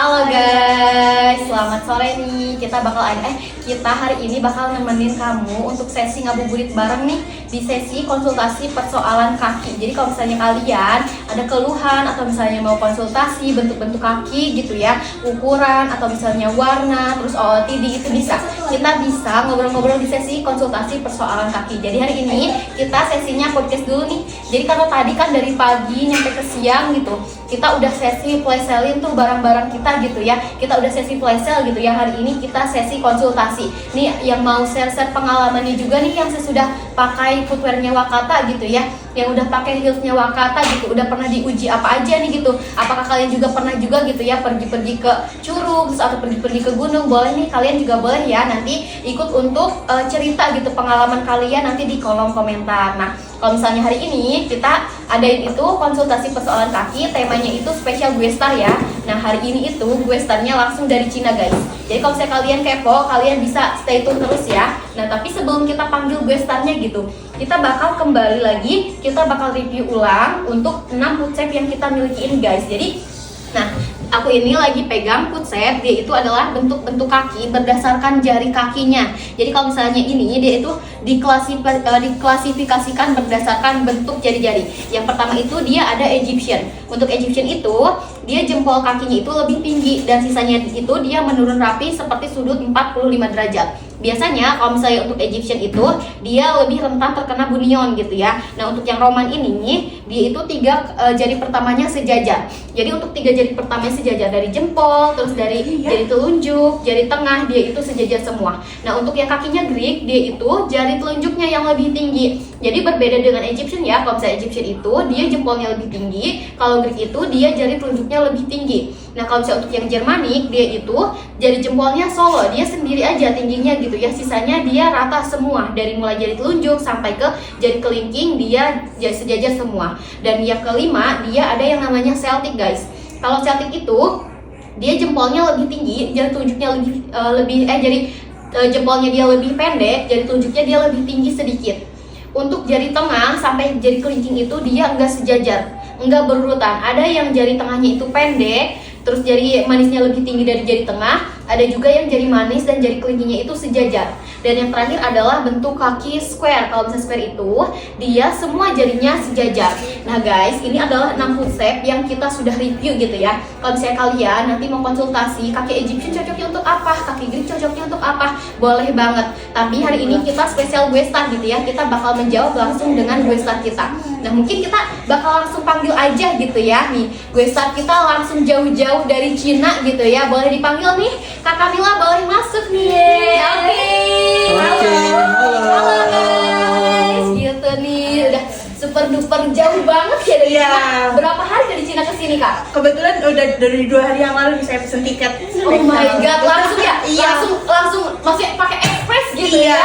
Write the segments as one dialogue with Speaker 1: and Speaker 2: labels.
Speaker 1: Halo guys, selamat sore nih. Kita hari ini bakal nemenin kamu untuk sesi ngabuburit bareng nih di sesi konsultasi persoalan kaki. Jadi kalau misalnya kalian ada keluhan atau misalnya mau konsultasi bentuk-bentuk kaki gitu ya, ukuran atau misalnya warna, terus OOTD itu bisa. Kita bisa ngobrol-ngobrol di sesi konsultasi persoalan kaki. Jadi hari ini kita sesinya podcast dulu nih. Jadi kalau tadi kan dari pagi nyampe ke siang gitu, kita udah sesi flash sale tuh barang-barang kita gitu ya. Kita udah sesi flash sale gitu ya. Hari ini kita sesi konsultasi. Nih yang mau share-share pengalamannya juga nih yang sesudah pakai footwearnya Wakata gitu ya, yang udah pakai heelsnya Wakata gitu, udah pernah diuji apa aja nih gitu. Apakah kalian juga pernah juga gitu ya pergi-pergi ke Curug atau pergi-pergi ke gunung? Boleh nih, kalian juga boleh ya nanti ikut untuk cerita gitu pengalaman kalian nanti di kolom komentar. Nah, kalau misalnya hari ini kita adain itu konsultasi persoalan kaki, temanya itu spesial gue star ya. Nah, hari ini itu gue starnya langsung dari Cina guys. Jadi kalau misalnya kalian kepo, kalian bisa stay tune terus ya. Nah, tapi sebelum kita panggil gue starnya gitu, kita bakal kembali lagi, kita bakal review ulang untuk 6 foot shape yang kita miliki ini guys. Jadi, nah, aku ini lagi pegang foot shape, dia itu adalah bentuk-bentuk kaki berdasarkan jari kakinya. Jadi kalau misalnya ini dia itu diklasifikasikan berdasarkan bentuk jari-jari. Yang pertama itu dia ada Egyptian. Untuk Egyptian itu dia jempol kakinya itu lebih tinggi dan sisanya itu dia menurun rapi seperti sudut 45 derajat. Biasanya kalau misalnya untuk Egyptian itu dia lebih rentan terkena bunion gitu ya. Nah, untuk yang Roman ini dia itu 3 jari pertamanya sejajar. Jadi untuk 3 jari pertamanya sejajar dari jempol, terus dari jari telunjuk, jari tengah dia itu sejajar semua. Nah, untuk yang kakinya Greek dia itu jari telunjuknya yang lebih tinggi. Jadi berbeda dengan Egyptian ya. Kalau misalnya Egyptian itu dia jempolnya lebih tinggi, kalau Greek itu dia jari telunjuknya lebih tinggi. Nah, kalau misalnya untuk yang Germanik dia itu jari jempolnya solo, dia sendiri aja tingginya gitu ya. Sisanya dia rata semua, dari mulai jari telunjuk sampai ke jari kelingking dia sejajar semua. Dan yang kelima dia ada yang namanya Celtic guys. Kalau Celtic itu dia jempolnya lebih tinggi, jari telunjuknya jempolnya dia lebih pendek, jari telunjuknya dia lebih tinggi sedikit. Untuk jari tengah sampai jari kelingking itu dia enggak sejajar, enggak berurutan. Ada yang jari tengahnya itu pendek, terus jari manisnya lebih tinggi dari jari tengah. Ada juga yang jari manis dan jari kelingkingnya itu sejajar. Dan yang terakhir adalah bentuk kaki square. Kalau misalnya square itu dia semua jarinya sejajar. Nah guys, ini adalah 6 foot shape yang kita sudah review gitu ya. Kalau misalnya kalian nanti mau konsultasi kaki Egyptian cocoknya untuk apa, kaki Greek cocoknya untuk apa, boleh banget. Tapi hari ini kita spesial gue star gitu ya. Kita bakal menjawab langsung dengan gue star kita. Nah, mungkin kita bakal langsung panggil aja gitu ya. Nih, gue star kita langsung jauh-jauh dari Cina gitu ya. Boleh dipanggil nih, Kak Camilla boleh masuk nih. Oke. Halo guys. Gitu nih, udah super duper jauh banget ya dari Cina. Berapa hari dari Cina ke sini, Kak?
Speaker 2: Kebetulan udah dari 2 hari yang lalu saya pesen tiket.
Speaker 1: Oh my god, langsung ya? Langsung maksudnya pakai express gitu ya?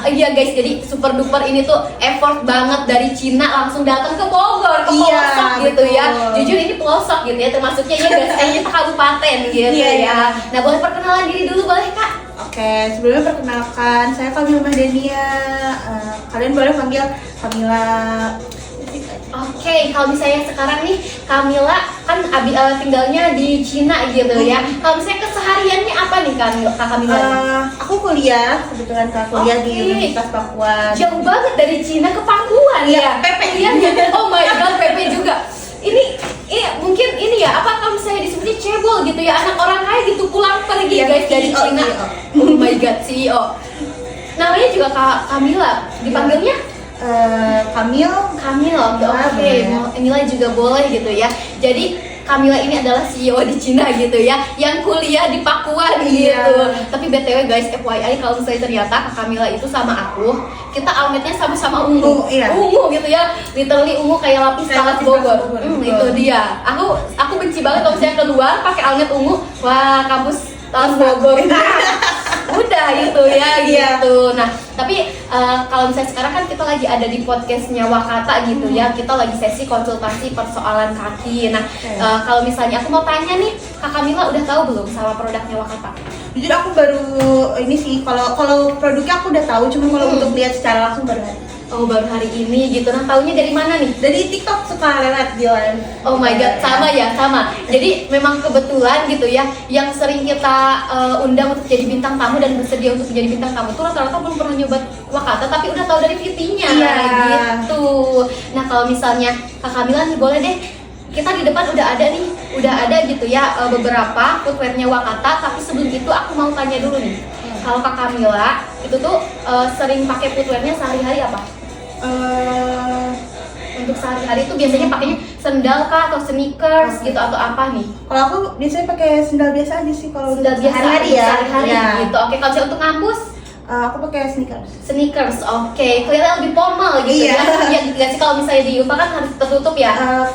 Speaker 1: Iya guys, jadi super duper ini tuh effort banget dari Cina langsung datang ke Bogor, ke pelosok gitu ya. Jujur ini pelosok gitu ya, termasuknya ya guys, kayaknya kabupaten gitu ya. Nah, boleh perkenalan diri dulu boleh Kak?
Speaker 2: Oke, sebelumnya perkenalkan, saya Camilla Mahdania. Kalian boleh panggil Camilla.
Speaker 1: Oke, kalau misalnya sekarang nih Camilla kan tinggalnya di Cina gitu ya. Kalau misalnya kesehariannya apa nih Kak Camilla?
Speaker 2: Aku kuliah, kebetulan kuliah di Universitas Papua.
Speaker 1: Jauh banget dari Cina ke Pakuan ya. PP ya. Oh my god, PP juga. Ini mungkin ini ya, apa kalau misalnya disebutnya cebol gitu ya, anak orang kaya gitu pulang pergi guys dari Cina. Oh my god, CEO. Namanya juga Kak Camilla, dipanggilnya Camille, oke. Camilla juga boleh gitu ya. Jadi Camilla ini adalah CEO di Cina gitu ya, yang kuliah di Pakuan gitu. Tapi BTW guys, FYI kalau misalnya ternyata Kak Camilla itu sama aku, kita almetnya sama-sama ungu. Ungu gitu ya. Literally ungu kayak lapis talas Bogor. Itu dia. Aku benci banget kalau misalnya keluar pakai almet ungu. Wah, kampus talas Bogor. Udah gitu ya gitu. Nah, tapi kalau misalnya sekarang kan kita lagi ada di podcastnya Wakata gitu ya. Kita lagi sesi konsultasi persoalan kaki. Nah, kalau misalnya aku mau tanya nih, Kak Camilla udah tahu belum sama produknya Wakata?
Speaker 2: Jujur aku baru ini sih, kalau produknya aku udah tahu, cuma kalau untuk lihat secara langsung baru hari.
Speaker 1: Oh, baru hari ini gitu. Nah, taunya dari mana nih?
Speaker 2: Dari TikTok suka lewat di live.
Speaker 1: Oh my god, sama ya, sama. Jadi memang kebetulan gitu ya, yang sering kita undang untuk jadi bintang tamu dan bersedia untuk menjadi bintang tamu tuh rata-rata belum pernah nyoba Wakata, tapi udah tahu dari VT-nya gitu. Nah, kalau misalnya Kak Kamila nih, boleh deh, kita di depan udah ada gitu ya beberapa footwear-nya Wakata, tapi sebelum itu aku mau tanya dulu nih. Kalau Kak Kamila itu tuh sering pakai footwear-nya sehari-hari apa? Untuk sehari-hari itu biasanya pakainya sendal kah atau sneakers gitu atau apa nih?
Speaker 2: Kalau aku biasanya pakai sendal biasa aja sih kalau
Speaker 1: Sendal biasa
Speaker 2: sehari-hari ya.
Speaker 1: sehari-hari
Speaker 2: Iya.
Speaker 1: gitu. Oke, kalau misalnya untuk ngampus
Speaker 2: Aku pakai sneakers.
Speaker 1: sneakers, oke, kelihatan lebih formal gitu
Speaker 2: Iya.
Speaker 1: ya. Iya gitu sih, kalau misalnya di UPA kan harus tertutup ya.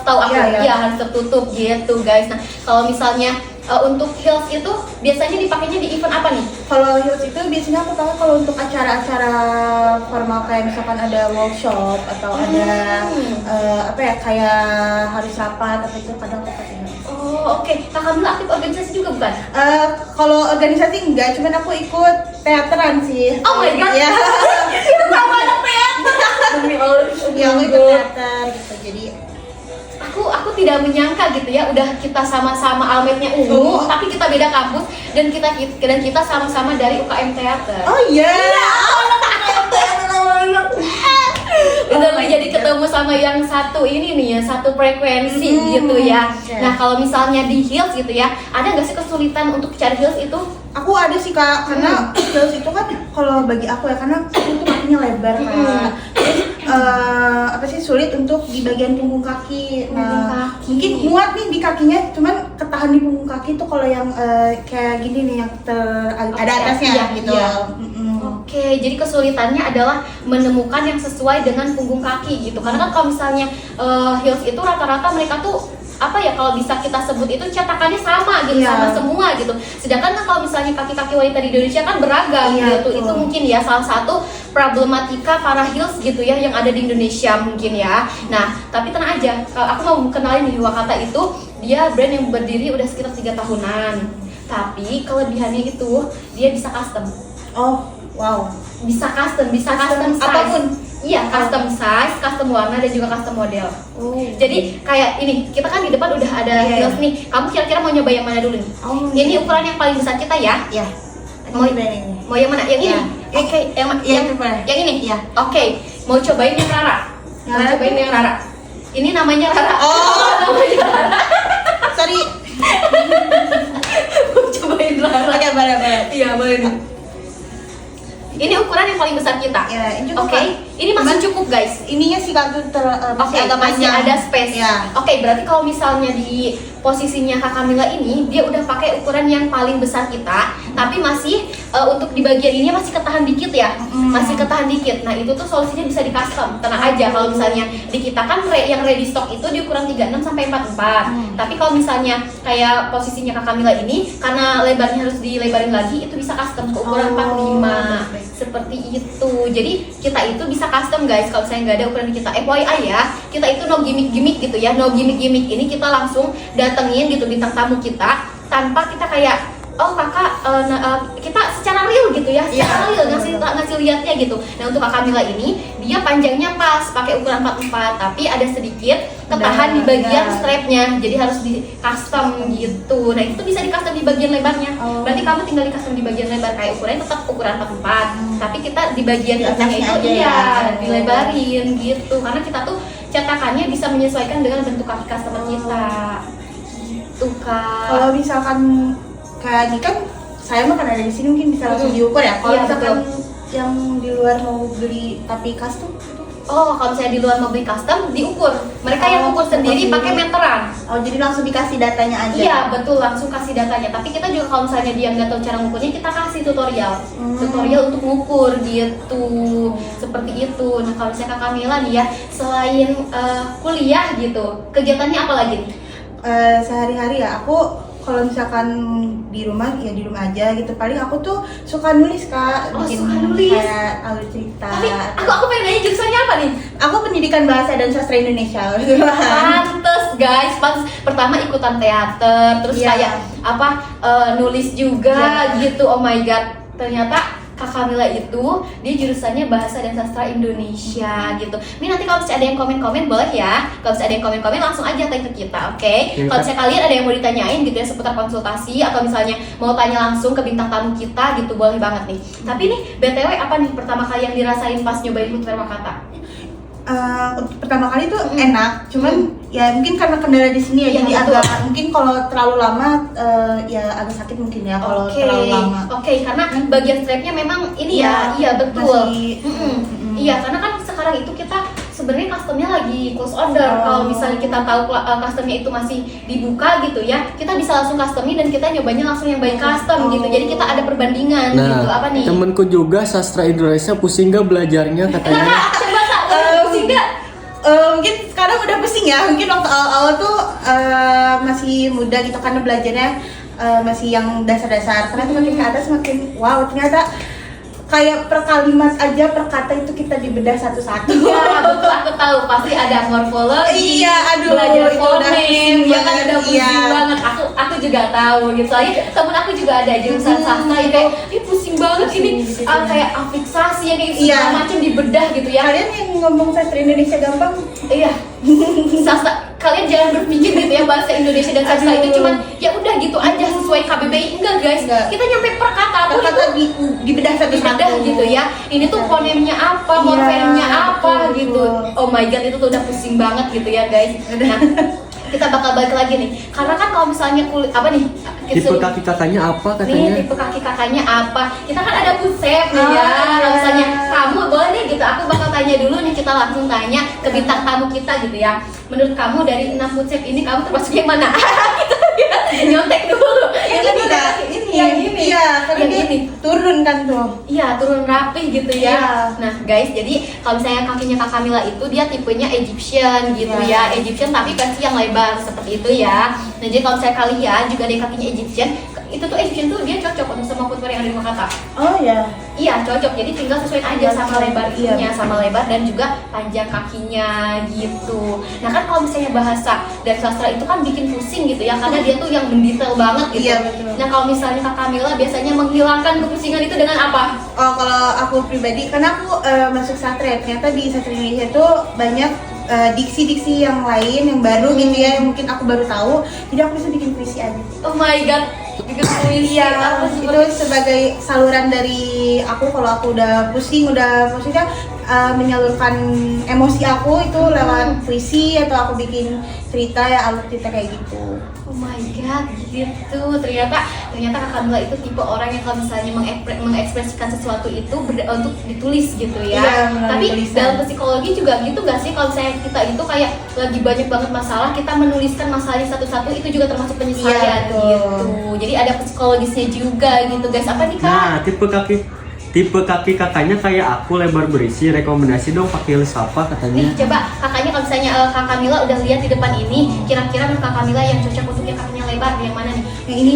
Speaker 1: Tahu aku,
Speaker 2: iya.
Speaker 1: iya harus tertutup gitu guys. Nah, kalau misalnya untuk heels itu biasanya dipakainya di event apa nih?
Speaker 2: Kalau heels itu biasanya aku tahu kalau untuk acara-acara formal kayak misalkan ada workshop atau ada apa ya kayak hari rapat atau itu kadang aku pakai heels.
Speaker 1: Oh, oke. Kak Kamila aktif organisasi juga bukan?
Speaker 2: Kalau organisasi enggak, cuman aku ikut teateran sih.
Speaker 1: Oh my god.
Speaker 2: Iya.
Speaker 1: Kita sama anak teater. Demi Allah.
Speaker 2: Ya, aku ikut teater gitu. Jadi
Speaker 1: aku tidak menyangka gitu ya, udah kita sama-sama almetnya ungu, tapi kita beda kampus dan kita sama-sama dari UKM teater.
Speaker 2: oh iya.
Speaker 1: Udah jadi ketemu sama yang satu ini nih ya, satu frekuensi gitu ya.
Speaker 2: Okay.
Speaker 1: Nah, kalau misalnya di heels gitu ya, ada nggak sih kesulitan untuk cari heels itu?
Speaker 2: Aku ada sih Kak, karena heels itu kan kalau bagi aku ya, karena aku tuh kakinya lebar Kak. Terus apa sih sulit untuk di bagian punggung kaki. Nah, mungkin muat nih di kakinya, cuman ketahan di punggung kaki tuh kalau yang kayak gini nih yang ada atasnya
Speaker 1: iya,
Speaker 2: gitu.
Speaker 1: iya. Oke, jadi kesulitannya adalah menemukan yang sesuai dengan punggung kaki gitu. Karena kan kalau misalnya heels itu rata-rata mereka tuh apa ya, kalau bisa kita sebut itu cetakannya sama gitu, sama semua gitu. Sedangkan kan kalau misalnya kaki-kaki wanita di Indonesia kan beragam gitu. Itu mungkin ya salah satu problematika para heels gitu ya yang ada di Indonesia mungkin ya. Nah, tapi tenang aja, kalau aku mau kenalin nih, Wakata itu dia brand yang berdiri udah sekitar 3 tahunan. Tapi kelebihannya itu dia bisa custom.
Speaker 2: Oh, wow.
Speaker 1: Bisa custom size.
Speaker 2: Apapun.
Speaker 1: Iya, custom size, custom warna dan juga custom model.
Speaker 2: Oh.
Speaker 1: Jadi kayak ini, kita kan di depan udah ada heels nih. Kamu kira-kira mau nyoba yang mana dulu nih?
Speaker 2: Oh,
Speaker 1: ini ukuran yang paling besar kita ya.
Speaker 2: Iya.
Speaker 1: Mau
Speaker 2: ini.
Speaker 1: mau yang mana? Yang ini. Oke, yang ini.
Speaker 2: Iya.
Speaker 1: Oke, mau cobain yang Rara. Mau cobain yang Rara. Ini namanya Rara.
Speaker 2: Oh,
Speaker 1: namanya Rara.
Speaker 2: Sorry.
Speaker 1: Mau cobain Rara.
Speaker 2: Oke, boleh.
Speaker 1: Iya, boleh nih. Ini ukuran yang paling besar kita.
Speaker 2: Ya, ini cukup.
Speaker 1: Oke, ini masih cukup guys.
Speaker 2: Ininya sih Kak tuh masih agak
Speaker 1: masih
Speaker 2: panjang.
Speaker 1: ada space.
Speaker 2: Ya.
Speaker 1: Oke, berarti kalau misalnya di posisinya Kak Kamila ini, dia udah pakai ukuran yang paling besar kita, tapi masih untuk di bagian ini masih ketahan dikit ya, masih ketahan dikit. Nah, itu tuh solusinya bisa di custom. Tenang aja, kalau misalnya di kita kan yang ready stock itu di ukuran 36 sampai 44. Tapi kalau misalnya kayak posisinya Kak Kamila ini, karena lebarnya harus dilebarin lagi, itu bisa custom ke ukuran 45. Seperti itu. Jadi kita itu bisa custom guys. Kalau saya nggak ada ukuran kita, FYI ya, kita itu no gimmick gitu ya, no gimmick ini kita langsung datengin gitu bintang tamu kita tanpa kita kayak oh kakak kita secara real gitu ya, secara real ngasih lihatnya gitu. Nah, untuk Kak Kamila ini dia panjangnya pas pakai ukuran 44, tapi ada sedikit ketahan di bagian strapnya, jadi harus di custom gitu. Nah, itu bisa di custom di bagian lebarnya. Berarti kamu tinggal di custom di bagian lebar, kayak ukurannya tetap ukuran 44, tapi kita di bagian tengahnya itu dilebarin gitu, karena kita tuh cetakannya bisa menyesuaikan dengan bentuk kaki customer kita. Tuh Kak.
Speaker 2: Kalau misalkan kayak ini kan saya mah kan ada di sini mungkin bisa langsung diukur ya. Kalau misalkan yang di luar mau beli tapi custom gitu.
Speaker 1: Oh, kalau misalnya di luar mau beli custom diukur. Mereka yang ukur sendiri pakai meteran.
Speaker 2: Oh, jadi langsung dikasih datanya aja.
Speaker 1: Iya, betul, langsung kasih datanya. Tapi kita juga kalau misalnya dia nggak tahu cara ngukurnya, kita kasih tutorial. Tutorial untuk ngukur gitu. Seperti itu. Nah, kalau misalnya Kak Kamila nih ya, selain kuliah gitu, kegiatannya apa lagi nih?
Speaker 2: Sehari-hari ya aku kalau misalkan di rumah ya di rumah aja gitu, paling aku tuh suka nulis Kak, bikin
Speaker 1: suka nulis.
Speaker 2: kayak alur cerita.
Speaker 1: Tapi aku pengen nanya jurusannya apa nih?
Speaker 2: Aku pendidikan bahasa dan sastra Indonesia.
Speaker 1: Pantes guys, pantes. Pertama ikutan teater, terus kayak apa nulis juga gitu. Oh my god, ternyata Kak Kamila itu dia jurusannya Bahasa dan Sastra Indonesia gitu. Ini nanti kalau misalnya ada yang komen-komen boleh ya. Kalau misalnya ada yang komen-komen langsung aja tanya ke kita, oke? Kalau misalnya kalian ada yang mau ditanyain gitu ya seputar konsultasi atau misalnya mau tanya langsung ke bintang tamu kita gitu, boleh banget nih. Tapi nih BTW apa nih pertama kali yang dirasain pas nyobain Foodfair Wakata?
Speaker 2: Pertama kali tuh enak, cuman ya mungkin karena kendala di sini ya, jadi
Speaker 1: betul.
Speaker 2: agak mungkin kalau terlalu lama ya agak sakit mungkin ya kalau terlalu lama.
Speaker 1: Oke, karena bagian strapnya memang ini iya betul. Iya, karena kan sekarang itu kita sebenarnya customnya lagi close order. Kalau misalnya kita tahu customnya itu masih dibuka gitu ya, kita bisa langsung customin dan kita nyobanya langsung yang by custom gitu. Jadi kita ada perbandingan gitu. Apa nih?
Speaker 3: Temenku juga sastra Indonesia pusing gak belajarnya katanya.
Speaker 1: Coba pusing nggak?
Speaker 2: Mungkin sekarang udah pusing ya, mungkin waktu awal-awal tuh masih muda gitu karena belajarnya masih yang dasar-dasar. Karena semakin ke atas semakin wow, ternyata kayak per kalimat aja, per kata itu kita dibedah satu-satu.
Speaker 1: Iya, betul, aku tahu pasti ada morfologi.
Speaker 2: Iya, aduh,
Speaker 1: belajar
Speaker 2: itu
Speaker 1: fonem, ya kan udah pusing
Speaker 2: iya.
Speaker 1: banget. Aku juga tahu gitu. Soalnya temen aku juga ada jurusan sastra yang kayak, ini pusing banget ini kayak afiksasi yang kayak segala macam dibedah gitu ya.
Speaker 2: Kalian yang ngomong sastra Indonesia gampang?
Speaker 1: Iya. Sastra, kalian jangan berpikir gitu ya bahasa Indonesia dan sastra itu cuman ya udah gitu aja sesuai KBBI, enggak guys. Kita nyampe per kata tuh
Speaker 2: dibedah satu-satu
Speaker 1: gitu ya. Ini tuh fonemnya apa, morfemnya apa gitu. Oh my god, itu tuh udah pusing banget gitu ya guys. Nah, kita bakal balik lagi nih. Karena kan kalau misalnya kulit apa nih?
Speaker 3: Tipe kaki kakaknya apa katanya?
Speaker 1: Nih, tipe kaki kakaknya apa? Kita kan ada food chef nih ya. Kalau misalnya kamu boleh nih gitu, aku bakal tanya dulu nih, kita langsung tanya ke bintang tamu kita gitu ya. Menurut kamu dari 6 food chef ini kamu termasuk yang mana? Gitu ya. Nyontek dulu.
Speaker 2: Yang ini. Iya,
Speaker 1: yang ini.
Speaker 2: Turun kan tuh.
Speaker 1: Iya, turun rapi gitu ya. Nah, guys, jadi kalau misalnya kakinya Kak Kamila itu dia tipenya Egyptian gitu ya. Egyptian tapi versi yang lebar seperti itu ya. Nah, jadi kalau misalnya kalian juga ada yang kakinya Egyptian, itu tuh Egyptian tuh dia cocok untuk sama footwear yang ada di Wakata.
Speaker 2: Oh ya.
Speaker 1: Iya, cocok. Jadi tinggal sesuaiin aja sama lebar ininya, sama lebar dan juga panjang kakinya gitu. Nah, kan kalau misalnya bahasa dan sastra itu kan bikin pusing gitu ya, karena dia tuh yang mendetail banget gitu.
Speaker 2: Iya, betul.
Speaker 1: Nah, kalau misalnya Kak Kamila biasanya menghilangkan kepusingan itu dengan apa?
Speaker 2: Oh, kalau aku pribadi, karena aku masuk sastra ya, ternyata di sastra Indonesia itu banyak diksi-diksi yang lain yang baru gitu ya, yang mungkin aku baru tahu. Jadi aku bisa bikin puisi aja.
Speaker 1: Oh my god, bikin puisi
Speaker 2: Iya, itu sebagai saluran dari aku kalau aku udah pusing, udah maksudnya menyalurkan emosi aku itu lewat puisi atau aku bikin cerita ya, alur cerita kayak gitu.
Speaker 1: Oh my god, gitu. Ternyata Kak Kamila itu tipe orang yang kalau misalnya mengekspresikan sesuatu itu untuk ditulis gitu ya.
Speaker 2: Iya,
Speaker 1: tapi
Speaker 2: tulisan.
Speaker 1: dalam psikologi juga gitu gak sih, kalau misalnya kita itu kayak lagi banyak banget masalah, kita menuliskan masalahnya satu-satu itu juga termasuk penyelesaian gitu. Jadi ada psikologisnya juga gitu guys. Apa nih Kak?
Speaker 3: Nah, tipe kaki kakaknya kayak aku, lebar berisi. Rekomendasi dong pakai heels apa katanya?
Speaker 1: Nih coba kakaknya kalau misalnya Kak Kamila udah lihat di depan ini, kira-kira menurut Kak Kamila yang cocok untuk yang kakinya lebar yang mana nih?
Speaker 2: Yang ini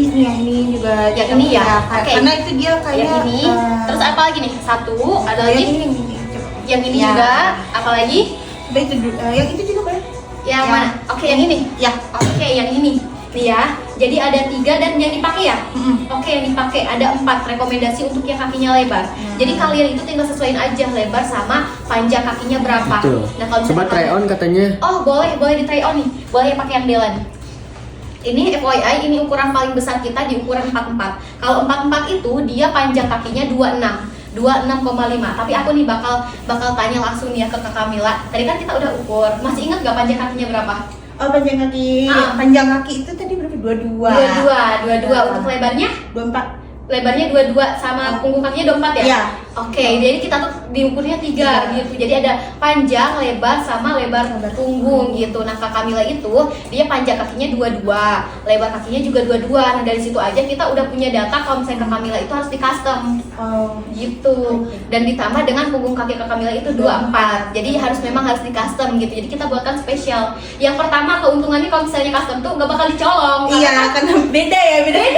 Speaker 2: juga
Speaker 1: Yang ini ya? Oke.
Speaker 2: Karena itu dia kayak
Speaker 1: Yang ini. Terus apa lagi nih? Satu, ada lagi?
Speaker 2: yang ini. Coba.
Speaker 1: Yang ini
Speaker 2: Ya.
Speaker 1: juga, apa lagi?
Speaker 2: Coba itu yang itu juga boleh.
Speaker 1: Yang mana? Oke, yang ini.
Speaker 2: Ya.
Speaker 1: Oke, yang ini. Nih ya. Jadi ada 3 dan yang dipakai ya? Oke, yang dipakai ada 4 rekomendasi untuk yang kakinya lebar. Jadi kalian itu tinggal sesuaiin aja lebar sama panjang kakinya berapa.
Speaker 3: Betul.
Speaker 1: Nah, kalau
Speaker 3: Coba
Speaker 1: misalnya
Speaker 3: try on katanya.
Speaker 1: Oh, boleh di try on nih. Boleh pakai yang Delan. Ini FYI, ini ukuran paling besar kita di ukuran 44. Kalau 44 itu dia panjang kakinya 26,5. Tapi aku nih bakal tanya langsung nih ya ke Kak Kamila. Tadi kan kita udah ukur. Masih ingat gak panjang kakinya berapa?
Speaker 2: Oh, panjang kaki itu tadi berapa? 22.
Speaker 1: 22. Untuk lebarnya?
Speaker 2: 24.
Speaker 1: Lebarnya 22 sama punggung kakinya 24 ya?
Speaker 2: Iya.
Speaker 1: Oke, jadi kita tuh diukurnya 3 gitu. Jadi ada panjang, lebar, sama lebar punggung gitu. Nah, Kak Kamila itu dia panjang kakinya 22, lebar kakinya juga 22. Nah, dari situ aja kita udah punya data kalau misalnya Kak Kamila itu harus di custom. Gitu. Dan ditambah dengan punggung kaki Kak Kamila itu 24. Jadi memang harus di custom gitu. Jadi kita buatkan spesial. Yang pertama keuntungannya kalau misalnya custom tuh nggak bakal dicolong.
Speaker 2: Iya, karena beda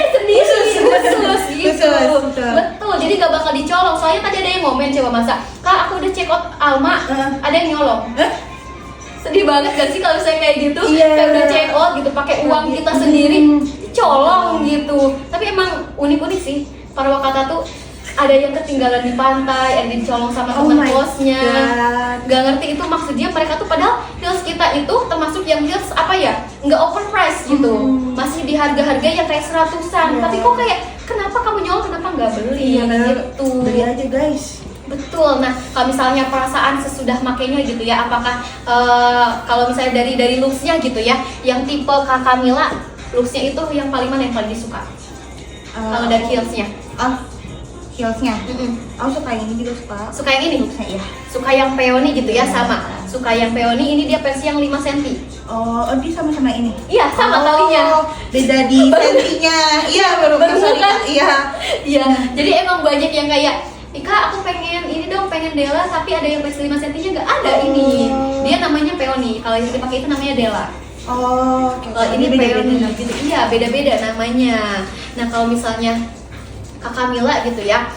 Speaker 1: sendiri. Khusus gitu.
Speaker 2: Betul.
Speaker 1: Betul. Jadi nggak bakal dicolong. Soalnya tadi ada yang ngomen coba masa, Kak aku udah check out Alma, ada yang nyolong. Sedih banget gak sih kalau saya kayak gitu? Kayak udah check out gitu pakai uang kita sendiri, colong gitu. Tapi emang unik-unik sih. Para Wakata tuh ada yang ketinggalan di pantai, ada dicolong sama
Speaker 2: Oh
Speaker 1: teman
Speaker 2: my
Speaker 1: kosnya.
Speaker 2: God.
Speaker 1: Gak ngerti itu maksudnya mereka tuh, padahal heels kita itu termasuk yang heels apa ya, nggak overprice gitu, masih di harga-harga yang kayak seratusan.
Speaker 2: Iya.
Speaker 1: Tapi kok kayak kenapa kamu nyolong, kenapa nggak beli gitu.
Speaker 2: Beli aja guys.
Speaker 1: Betul. Nah, kalau misalnya perasaan sesudah makainya gitu ya, apakah kalau misalnya dari looksnya gitu ya, yang tipe Kak Camilla, looksnya itu yang paling mana yang paling disuka? Kalau dari heelsnya?
Speaker 2: Heelsnya,
Speaker 1: Mm-mm.
Speaker 2: aku suka yang ini juga suka.
Speaker 1: Suka yang ini?
Speaker 2: Looksnya ya.
Speaker 1: Suka yang peony gitu ya, sama. Suka yang peony, ini dia versi yang 5 cm.
Speaker 2: Oh, dia sama-sama ini.
Speaker 1: Iya, sama talinya.
Speaker 2: Beda di sentinya. Iya, baru
Speaker 1: Baru kan?
Speaker 2: Iya.
Speaker 1: Iya, jadi emang banyak yang kayak Ika, aku pengen ini dong, pengen Della, tapi ada yang versi 5 cm nya nggak ada ini. Dia namanya peony, kalau yang dipakai itu namanya Della.
Speaker 2: Oh, oke.
Speaker 1: Kalau ini peony gitu, iya beda-beda namanya. Nah kalau misalnya Kak Camilla gitu ya,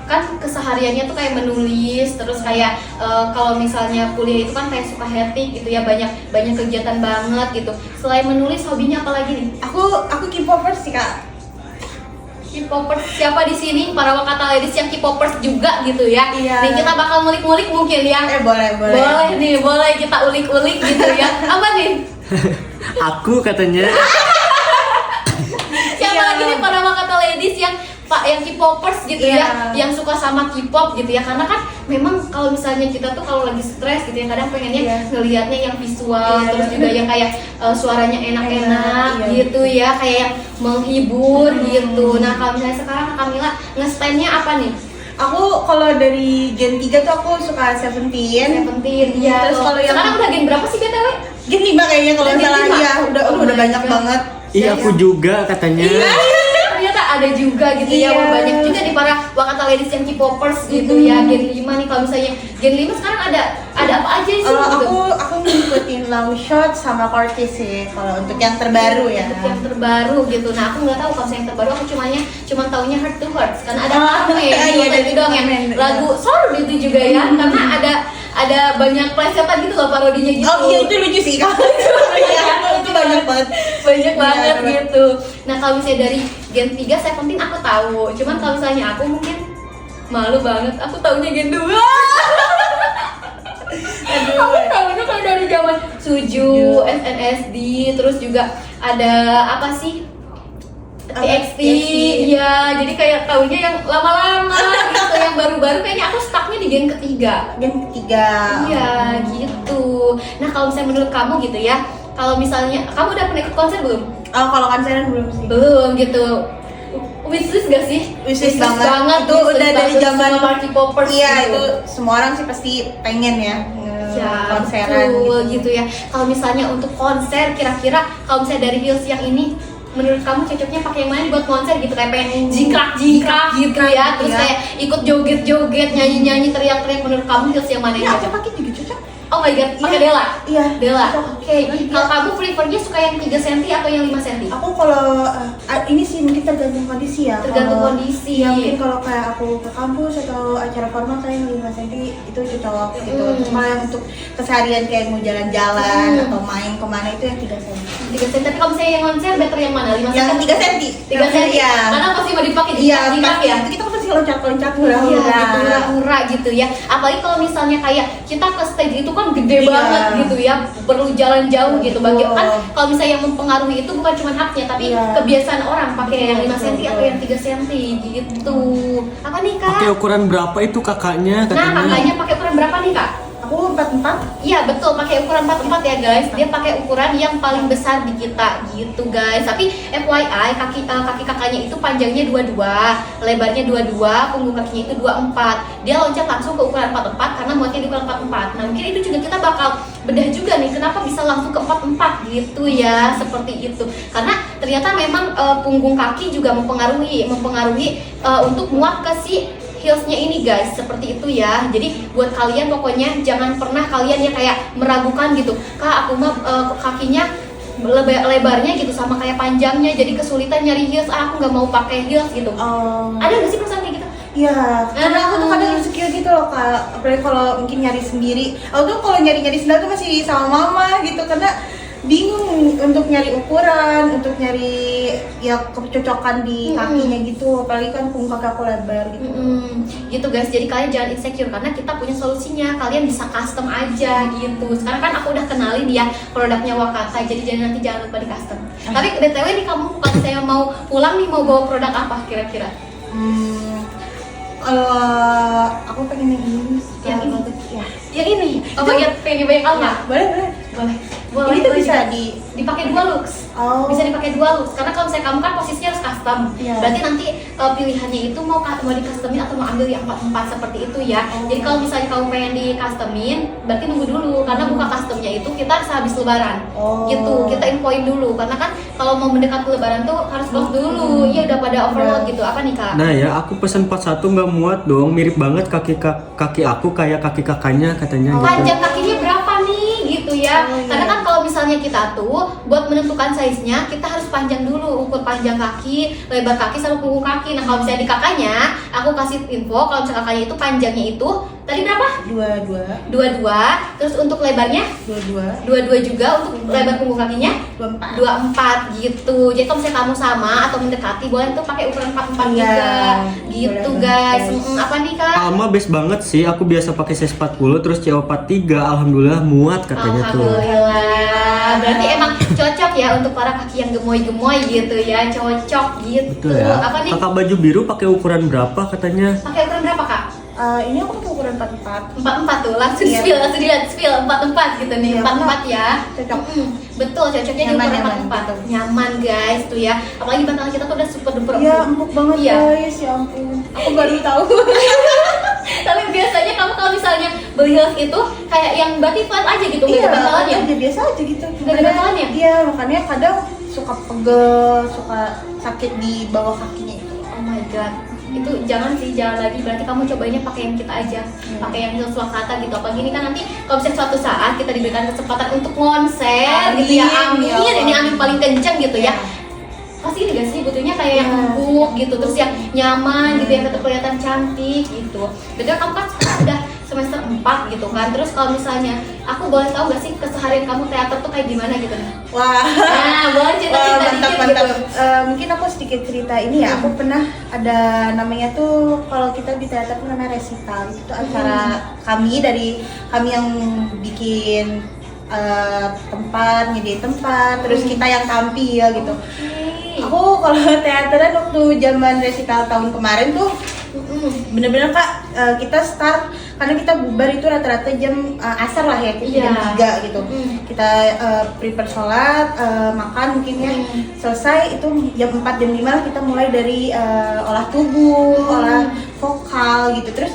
Speaker 1: kan kesehariannya tuh kayak menulis, terus kayak kalau misalnya kuliah itu kan kayak suka hektik gitu ya, banyak kegiatan banget gitu. Selain menulis, hobinya apa lagi nih?
Speaker 2: Aku K-popers sih kak.
Speaker 1: K-popers siapa di sini? Para Wakata Ladies yang K-popers juga gitu ya.
Speaker 2: Iya.
Speaker 1: Nih kita bakal ngulik-ngulik mungkin ya.
Speaker 2: Boleh.
Speaker 1: Boleh kita ulik-ulik gitu ya. Apa nih?
Speaker 3: Aku katanya.
Speaker 1: Siapa
Speaker 2: Iya.
Speaker 1: lagi nih para Wakata Ladies yang yang K-popers gitu
Speaker 2: Iya.
Speaker 1: ya, yang suka sama K-pop gitu ya, karena kan memang kalau misalnya kita tuh kalau lagi stres gitu ya, kadang pengennya
Speaker 2: Iya.
Speaker 1: ngelihatnya yang visual,
Speaker 2: Iya.
Speaker 1: terus juga yang kayak suaranya enak-enak
Speaker 2: Iya.
Speaker 1: gitu ya, kayak yang menghibur gitu. Nah kalau misalnya sekarang Camilla nge-standnya apa nih?
Speaker 2: Aku kalau dari Gen 3 tuh aku suka Seventeen.
Speaker 1: Ya.
Speaker 2: Terus kalau yang
Speaker 1: sekarang udah gen berapa sih BTW?
Speaker 2: Gen 5 kayaknya kalau
Speaker 1: Udah Gen
Speaker 2: salah.
Speaker 1: 5?
Speaker 2: Iya, udah
Speaker 1: Oh
Speaker 2: udah
Speaker 1: my
Speaker 2: banyak
Speaker 1: God.
Speaker 2: banget.
Speaker 3: Iya, aku juga katanya.
Speaker 1: Ternyata ada juga gitu ya,
Speaker 2: Iya.
Speaker 1: wah, banyak juga di para Wakata Ladies yang K-popers gitu ya. Gen 5 nih, kalau misalnya Gen 5 sekarang ada apa aja sih gitu?
Speaker 2: Aku ngikutin Long Shot sama Cortez sih kalau untuk yang terbaru ya.
Speaker 1: Untuk yang terbaru gitu. Nah aku nggak tahu kalau misalnya yang terbaru, aku cuma taunya Heart to Heart karena ada Amen
Speaker 2: iya,
Speaker 1: gitu,
Speaker 2: ada
Speaker 1: itu doang yang
Speaker 2: Amen,
Speaker 1: lagu Soul itu juga ya, karena ada banyak plesetan gitu loh, parodinya gitu.
Speaker 2: Oh iya itu lucu sih kak. Iya, itu banyak banget.
Speaker 1: Banyak
Speaker 2: Iya,
Speaker 1: banget
Speaker 2: keren.
Speaker 1: gitu. Nah kalau misalnya dari Gen 3 Seventeen aku tahu, cuman kalau misalnya aku mungkin malu banget, aku taunya Gen 2. Aku tahunya kalau dari zaman Suju, SNSD, terus juga ada apa sih? TXT, ya jadi kayak taunya yang lama-lama gitu, yang baru-baru kayaknya aku stucknya di gen ketiga.
Speaker 2: Gen 3.
Speaker 1: Iya gitu. Nah kalau misalnya menurut kamu gitu ya, kalau misalnya kamu udah pernah ikut konser belum?
Speaker 2: Oh kalau konseran belum sih.
Speaker 1: Belum gitu. Wishlist gak sih?
Speaker 2: Wishlist banget. Itu
Speaker 1: wishlist
Speaker 2: udah dari
Speaker 1: banget
Speaker 2: zaman
Speaker 1: semua Party Poppers
Speaker 2: Iya
Speaker 1: gitu.
Speaker 2: itu semua orang sih pasti pengen ya
Speaker 1: Ya,
Speaker 2: konseran
Speaker 1: betul, gitu ya. Kalau misalnya untuk konser, kira-kira kalau misalnya dari heels yang ini, menurut kamu cocoknya pakai yang mana buat konser gitu, kayak pengen jingkrak gitu ya, terus
Speaker 2: iya.
Speaker 1: kayak ikut joget-joget, nyanyi-nyanyi, teriak-teriak, menurut kamu heels yang mana
Speaker 2: Ini
Speaker 1: yang
Speaker 2: aku
Speaker 1: cocok?
Speaker 2: pakai juga cocok.
Speaker 1: Oh my god, pakai
Speaker 2: Iya.
Speaker 1: Della?
Speaker 2: Iya.
Speaker 1: Della,
Speaker 2: Cocok.
Speaker 1: oke. Kalau kamu prefernya suka yang 3 cm atau yang 5 cm?
Speaker 2: Aku kalau ini sih mungkin tergantung kondisi ya.
Speaker 1: Tergantung
Speaker 2: Kalau-
Speaker 1: kondisi.
Speaker 2: Ya mungkin kalau kayak aku ke kampus atau acara formal kayak 5 cm itu cocok gitu. Terus kalau yang untuk keseharian kayak mau jalan-jalan atau main kemana itu yang 3 cm.
Speaker 1: 3 cm, tapi kalau misalnya yang konser better yang mana? 5 cm?
Speaker 2: Yang 3 cm.
Speaker 1: 3 cm?
Speaker 2: Iya.
Speaker 1: Karena pasti mau dipakai
Speaker 2: Iya,
Speaker 1: jingkrak ya?
Speaker 2: Kita kan pasti loncat-loncat
Speaker 1: Iya,
Speaker 2: hura-hura.
Speaker 1: gitu, hura-hura gitu ya. Apalagi kalau misalnya kayak kita ke stage itu kan gede
Speaker 2: Iya.
Speaker 1: banget gitu ya, perlu jalan jauh gitu. Bagi
Speaker 2: Betul.
Speaker 1: kan kalau misalnya yang mempengaruhi itu bukan cuma haknya, tapi
Speaker 2: Iya.
Speaker 1: kebiasaan orang pakai yang 5 cm
Speaker 2: Betul.
Speaker 1: atau yang 3 cm gitu. Apa nih kak?
Speaker 3: Pakai ukuran berapa itu kakaknya
Speaker 1: Nah
Speaker 3: katanya?
Speaker 1: kakaknya pakai ukuran berapa nih kak?
Speaker 2: Aku 44.
Speaker 1: Iya betul, pakai ukuran 44 ya guys. Dia pakai ukuran yang paling besar di kita gitu guys. Tapi FYI kaki kakaknya itu panjangnya 22, lebarnya 22, punggung kakinya itu 24. Dia loncat langsung ke ukuran 44 karena muatnya di ukuran 44. Nah mungkin itu juga kita bakal bedah juga nih, kenapa bisa langsung ke 44 gitu ya, seperti itu. Karena ternyata memang punggung kaki juga mempengaruhi untuk muat ke si heelsnya ini guys, seperti itu ya. Jadi buat kalian pokoknya jangan pernah kalian ya kayak meragukan gitu, kak aku mah kakinya lebarnya gitu sama kayak panjangnya, jadi kesulitan nyari heels, aku nggak mau pakai heels gitu. Ada nggak sih perasaan kayak gitu?
Speaker 2: Iya, karena aku tuh kadang insecure gitu loh kak. Apalagi kalau mungkin nyari sendiri. Aku tuh kalau nyari-nyari sendal tuh masih sama mama gitu, karena bingung untuk nyari ukuran, untuk nyari ya kecocokan di kakinya gitu, apalagi kan punggung kaki aku lebar gitu.
Speaker 1: Gitu guys, jadi kalian jangan insecure karena kita punya solusinya, kalian bisa custom aja gitu. Sekarang kan aku udah kenalin dia produknya Wakata, jadi nanti jangan lupa di custom. Tapi BTW nih kamu kalau saya mau pulang nih mau bawa produk apa kira-kira?
Speaker 2: Aku pengen yang ini sih.
Speaker 1: Yang ini?
Speaker 2: Ya.
Speaker 1: Yang ini? Oh pengen banyak alma?
Speaker 2: Boleh.
Speaker 1: Boleh.
Speaker 2: Ini tuh bisa
Speaker 1: dipakai 2 looks.
Speaker 2: Oh.
Speaker 1: Bisa dipakai 2 looks karena kalau misalnya kamu kan posisinya harus custom.
Speaker 2: Iya.
Speaker 1: Berarti nanti pilihannya itu mau di customin atau mau ambil yang 4 seperti itu ya. Jadi kalau misalnya kamu pengen di customin, berarti nunggu dulu karena buka customnya itu kita sehabis lebaran. Gitu. Kita infoin dulu karena kan kalau mau mendekati lebaran tuh harus close dulu. Iya udah pada overload gitu. Apa nih Kak?
Speaker 3: Nah ya, aku pesen 41 nggak muat dong, mirip banget kaki aku kayak kaki kakaknya katanya gitu.
Speaker 1: Panjang kakinya berapa nih gitu ya. Karena kan kalau misalnya kita tuh buat menentukan size-nya kita harus panjang dulu, ukur panjang kaki, lebar kaki sama punggung kaki. Nah kalau misalnya di kakaknya aku kasih info kalau misalnya kakaknya itu panjangnya itu tadi berapa? 22. Terus untuk lebarnya 22 juga, untuk lebar punggung kakinya 24 gitu. Jadi kalau misalnya kamu sama atau mendekati boleh tuh pakai ukuran 44 juga gitu guys. Apa nih Kak?
Speaker 3: Alma best banget sih, aku biasa pakai size 40 terus CO43, alhamdulillah muat katanya tuh.
Speaker 1: Alhamdulillah. Berarti emang cocok ya untuk para kaki yang gemoy-gemoy gitu ya, cocok gitu.
Speaker 3: Betul ya.
Speaker 1: Apa nih?
Speaker 3: Kakak baju biru pakai ukuran berapa katanya?
Speaker 1: Pakai ukuran berapa Kak?
Speaker 2: Ini aku pakai ukuran 44.
Speaker 1: 44 tuh, langsung
Speaker 2: Iya.
Speaker 1: langsung dilihat spill 44 gitu nih,
Speaker 2: Iya,
Speaker 1: 44 ya.
Speaker 2: Cocok.
Speaker 1: Betul, cocoknya di
Speaker 2: Nyaman,
Speaker 1: ukuran
Speaker 2: nyaman.
Speaker 1: 44. Nyaman guys tuh ya. Apalagi bantalan kita tuh udah super duper
Speaker 2: Iya, empuk banget
Speaker 1: Iya.
Speaker 2: guys, ya ampun. Aku baru tahu.
Speaker 1: Tapi biasanya kamu kalau misalnya beli heels itu kayak yang berarti flat aja gitu, nggak
Speaker 2: Iya,
Speaker 1: ada bantalannya.
Speaker 2: aja biasa aja gitu.
Speaker 1: Nggak ada bantalannya?
Speaker 2: Iya, makanya kadang suka pegel, suka sakit di bawah kakinya itu.
Speaker 1: Oh my god, itu jangan lagi, berarti kamu cobainnya pakai yang kita aja, pakai yang heels Wakata gitu. Apa gini kan nanti kalau misalnya suatu saat kita diberikan kesempatan untuk konser gitu ya,
Speaker 2: Amin, ya Allah.
Speaker 1: ini amin paling kenceng gitu ya. Pasti ini gak sih butuhnya kayak yang empuk gitu, terus yang nyaman gitu, yang tetap kelihatan cantik gitu. Betul, kamu kan sekarang udah semester 4 gitu kan. Terus kalau misalnya aku boleh tahu gak sih keseharian kamu teater tuh kayak gimana gitu nih?
Speaker 2: Wah.
Speaker 1: Nah, boleh cerita
Speaker 2: Mantap,
Speaker 1: dikit
Speaker 2: mantap.
Speaker 1: gitu.
Speaker 2: Mungkin aku sedikit cerita ini ya. Aku pernah ada namanya tuh kalau kita di teater tuh namanya resital. Itu tuh acara kami yang bikin tempat, nyediain tempat, terus kita yang tampil gitu. Aku kalau teateran waktu zaman resital tahun kemarin tuh bener-bener Kak, kita start karena kita bubar itu rata-rata jam asar lah ya, jam 3 gitu. Kita prepare sholat, makan mungkin ya, selesai itu jam 4 jam 5 lah kita mulai dari olah tubuh, olah vokal gitu. Terus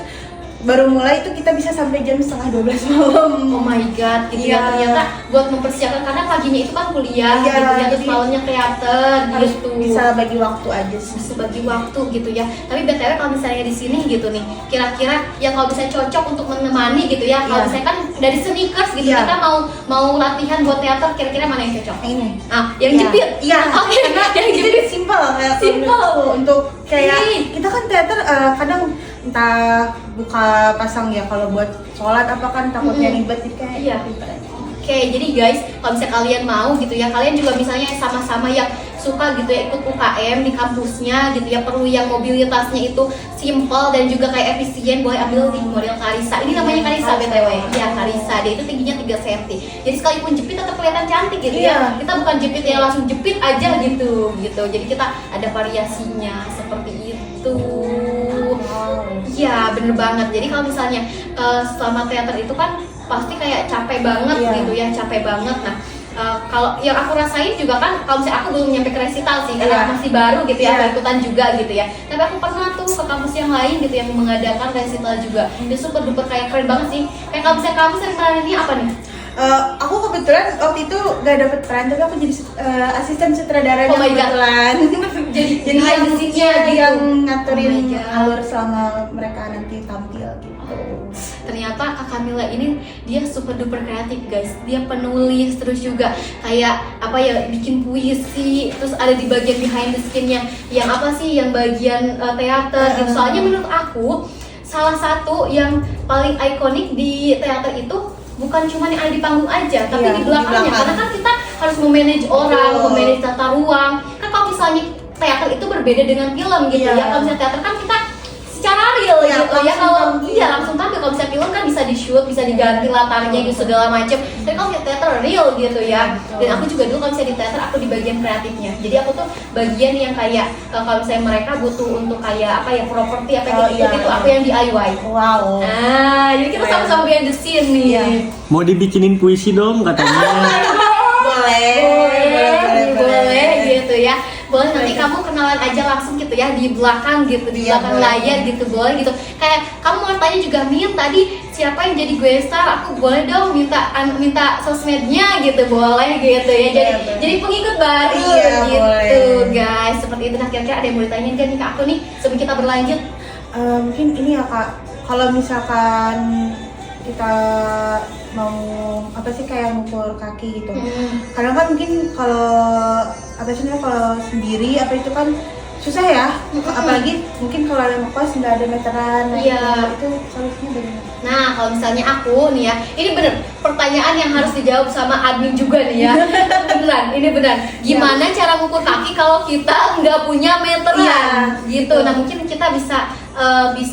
Speaker 2: baru mulai itu kita bisa sampai jam 11:30 malam.
Speaker 1: Oh my god, gitu ya, ternyata buat mempersiapkan karena paginya itu kan kuliah gitu ya, terus malamnya teater
Speaker 2: Harus
Speaker 1: gitu.
Speaker 2: bisa bagi waktu aja sih.
Speaker 1: Bisa bagi waktu gitu ya. Tapi BTW kalau misalnya di sini gitu nih, kira-kira yang kalau misalnya cocok untuk menemani gitu ya. Kalau misalnya kan dari sneakers gitu, kita mau latihan buat teater, kira-kira mana yang cocok?
Speaker 2: Ini.
Speaker 1: Yang jepit.
Speaker 2: Iya.
Speaker 1: Oke,
Speaker 2: Karena
Speaker 1: yang
Speaker 2: itu
Speaker 1: jepit.
Speaker 2: simple kayak
Speaker 1: Simple.
Speaker 2: untuk kayak kita kan teater kadang entah buka pasang ya, kalau buat sholat apa kan takutnya ribet jadi kayak
Speaker 1: Iya.
Speaker 2: ribet aja.
Speaker 1: Oke, jadi guys, kalau misalnya kalian mau gitu ya, kalian juga misalnya sama-sama yang suka gitu ya ikut UKM di kampusnya gitu ya, perlu yang mobilitasnya itu simple dan juga kayak efisien, boleh ambil di model Karisa. Ini namanya Karisa BTW. Iya, Karisa. Dia itu tingginya 3 cm. Jadi sekalipun jepit tetap kelihatan cantik gitu ya. Kita bukan jepit yang langsung jepit aja gitu. Jadi kita ada variasinya seperti itu. Iya, bener banget. Jadi kalau misalnya selama teater itu kan pasti kayak capek banget gitu ya, capek banget. Nah, kalau yang aku rasain juga kan, kalau misalnya aku belum nyampe ke resital sih, karena aku masih baru gitu ya, aku ikutan juga gitu ya. Tapi aku pernah tuh ke kampus yang lain gitu yang mengadakan resital juga. Dia super duper kayak keren banget sih. Kayak kalau misalnya kamu sering peraninnya apa nih?
Speaker 2: Aku kebetulan waktu itu gak dapet peran, tapi aku jadi asisten sutradaranya kebetulan.
Speaker 1: jadi
Speaker 2: yang
Speaker 1: gitu.
Speaker 2: yang ngaturin alur selama mereka nanti tampil gitu.
Speaker 1: Ternyata Kak Camilla ini dia super duper kreatif guys. Dia penulis, terus juga kayak apa ya, bikin puisi, terus ada di bagian behind the scene-nya yang apa sih, yang bagian teater gitu. Soalnya menurut aku salah satu yang paling ikonik di teater itu bukan cuma yang ada di panggung aja, tapi di belakangnya. Karena kan kita harus memanage orang,
Speaker 2: Betul.
Speaker 1: memanage tata ruang. Kan kalau misalnya teater itu berbeda dengan film gitu
Speaker 2: Iya.
Speaker 1: ya. Kalau misalnya teater kan kita secara real
Speaker 2: Iya,
Speaker 1: gitu ya.
Speaker 2: langsung
Speaker 1: Kalau
Speaker 2: tampil.
Speaker 1: iya langsung tampil. Kalau misalnya film kan bisa di shoot, bisa diganti latarnya gitu segala macam. Tapi kalau misalnya teater real gitu ya.
Speaker 2: Betul.
Speaker 1: Dan aku juga dulu kalau misalnya di teater aku di bagian kreatifnya. Jadi aku tuh bagian yang kayak kalau misalnya mereka butuh untuk kayak apa ya properti apa
Speaker 2: Oh,
Speaker 1: gitu,
Speaker 2: iya.
Speaker 1: itu aku yang DIY.
Speaker 2: Wow.
Speaker 1: Jadi kita
Speaker 2: Keren.
Speaker 1: sama-sama behind the scene nih.
Speaker 2: Iya.
Speaker 3: Mau dibikinin puisi dong katanya.
Speaker 1: Boleh gitu ya. Boleh nanti kamu kenalan aja langsung gitu ya di belakang gitu, di
Speaker 2: Iya,
Speaker 1: belakang
Speaker 2: boleh.
Speaker 1: layar gitu, boleh gitu. Kayak kamu mau tanya juga Min tadi siapa yang jadi gue star, aku boleh dong minta sosmednya gitu, boleh gitu ya. Jadi
Speaker 2: Iya, boleh.
Speaker 1: jadi pengikut baru
Speaker 2: Iya,
Speaker 1: gitu
Speaker 2: boleh.
Speaker 1: guys. Seperti itu. Nah kira-kira ada yang mau ditanyain kan nih ke aku nih sebelum kita berlanjut?
Speaker 2: Mungkin ini ya Kak, kalau misalkan kita mau apa sih kayak ngukur kaki gitu. Karena kan mungkin kalau apa sih namanya, kalau sendiri apa itu kan susah ya. Apalagi mungkin kalau ada ngekos nggak ada meteran. Nah,
Speaker 1: Iya.
Speaker 2: Itu solusinya bagaimana?
Speaker 1: Nah, kalau misalnya aku nih ya, ini bener pertanyaan yang harus dijawab sama admin juga nih ya. Ini beneran. Gimana cara ngukur kaki kalau kita nggak punya meteran?
Speaker 2: Iya,
Speaker 1: Gitu.
Speaker 2: betul.
Speaker 1: Nah, mungkin kita bisa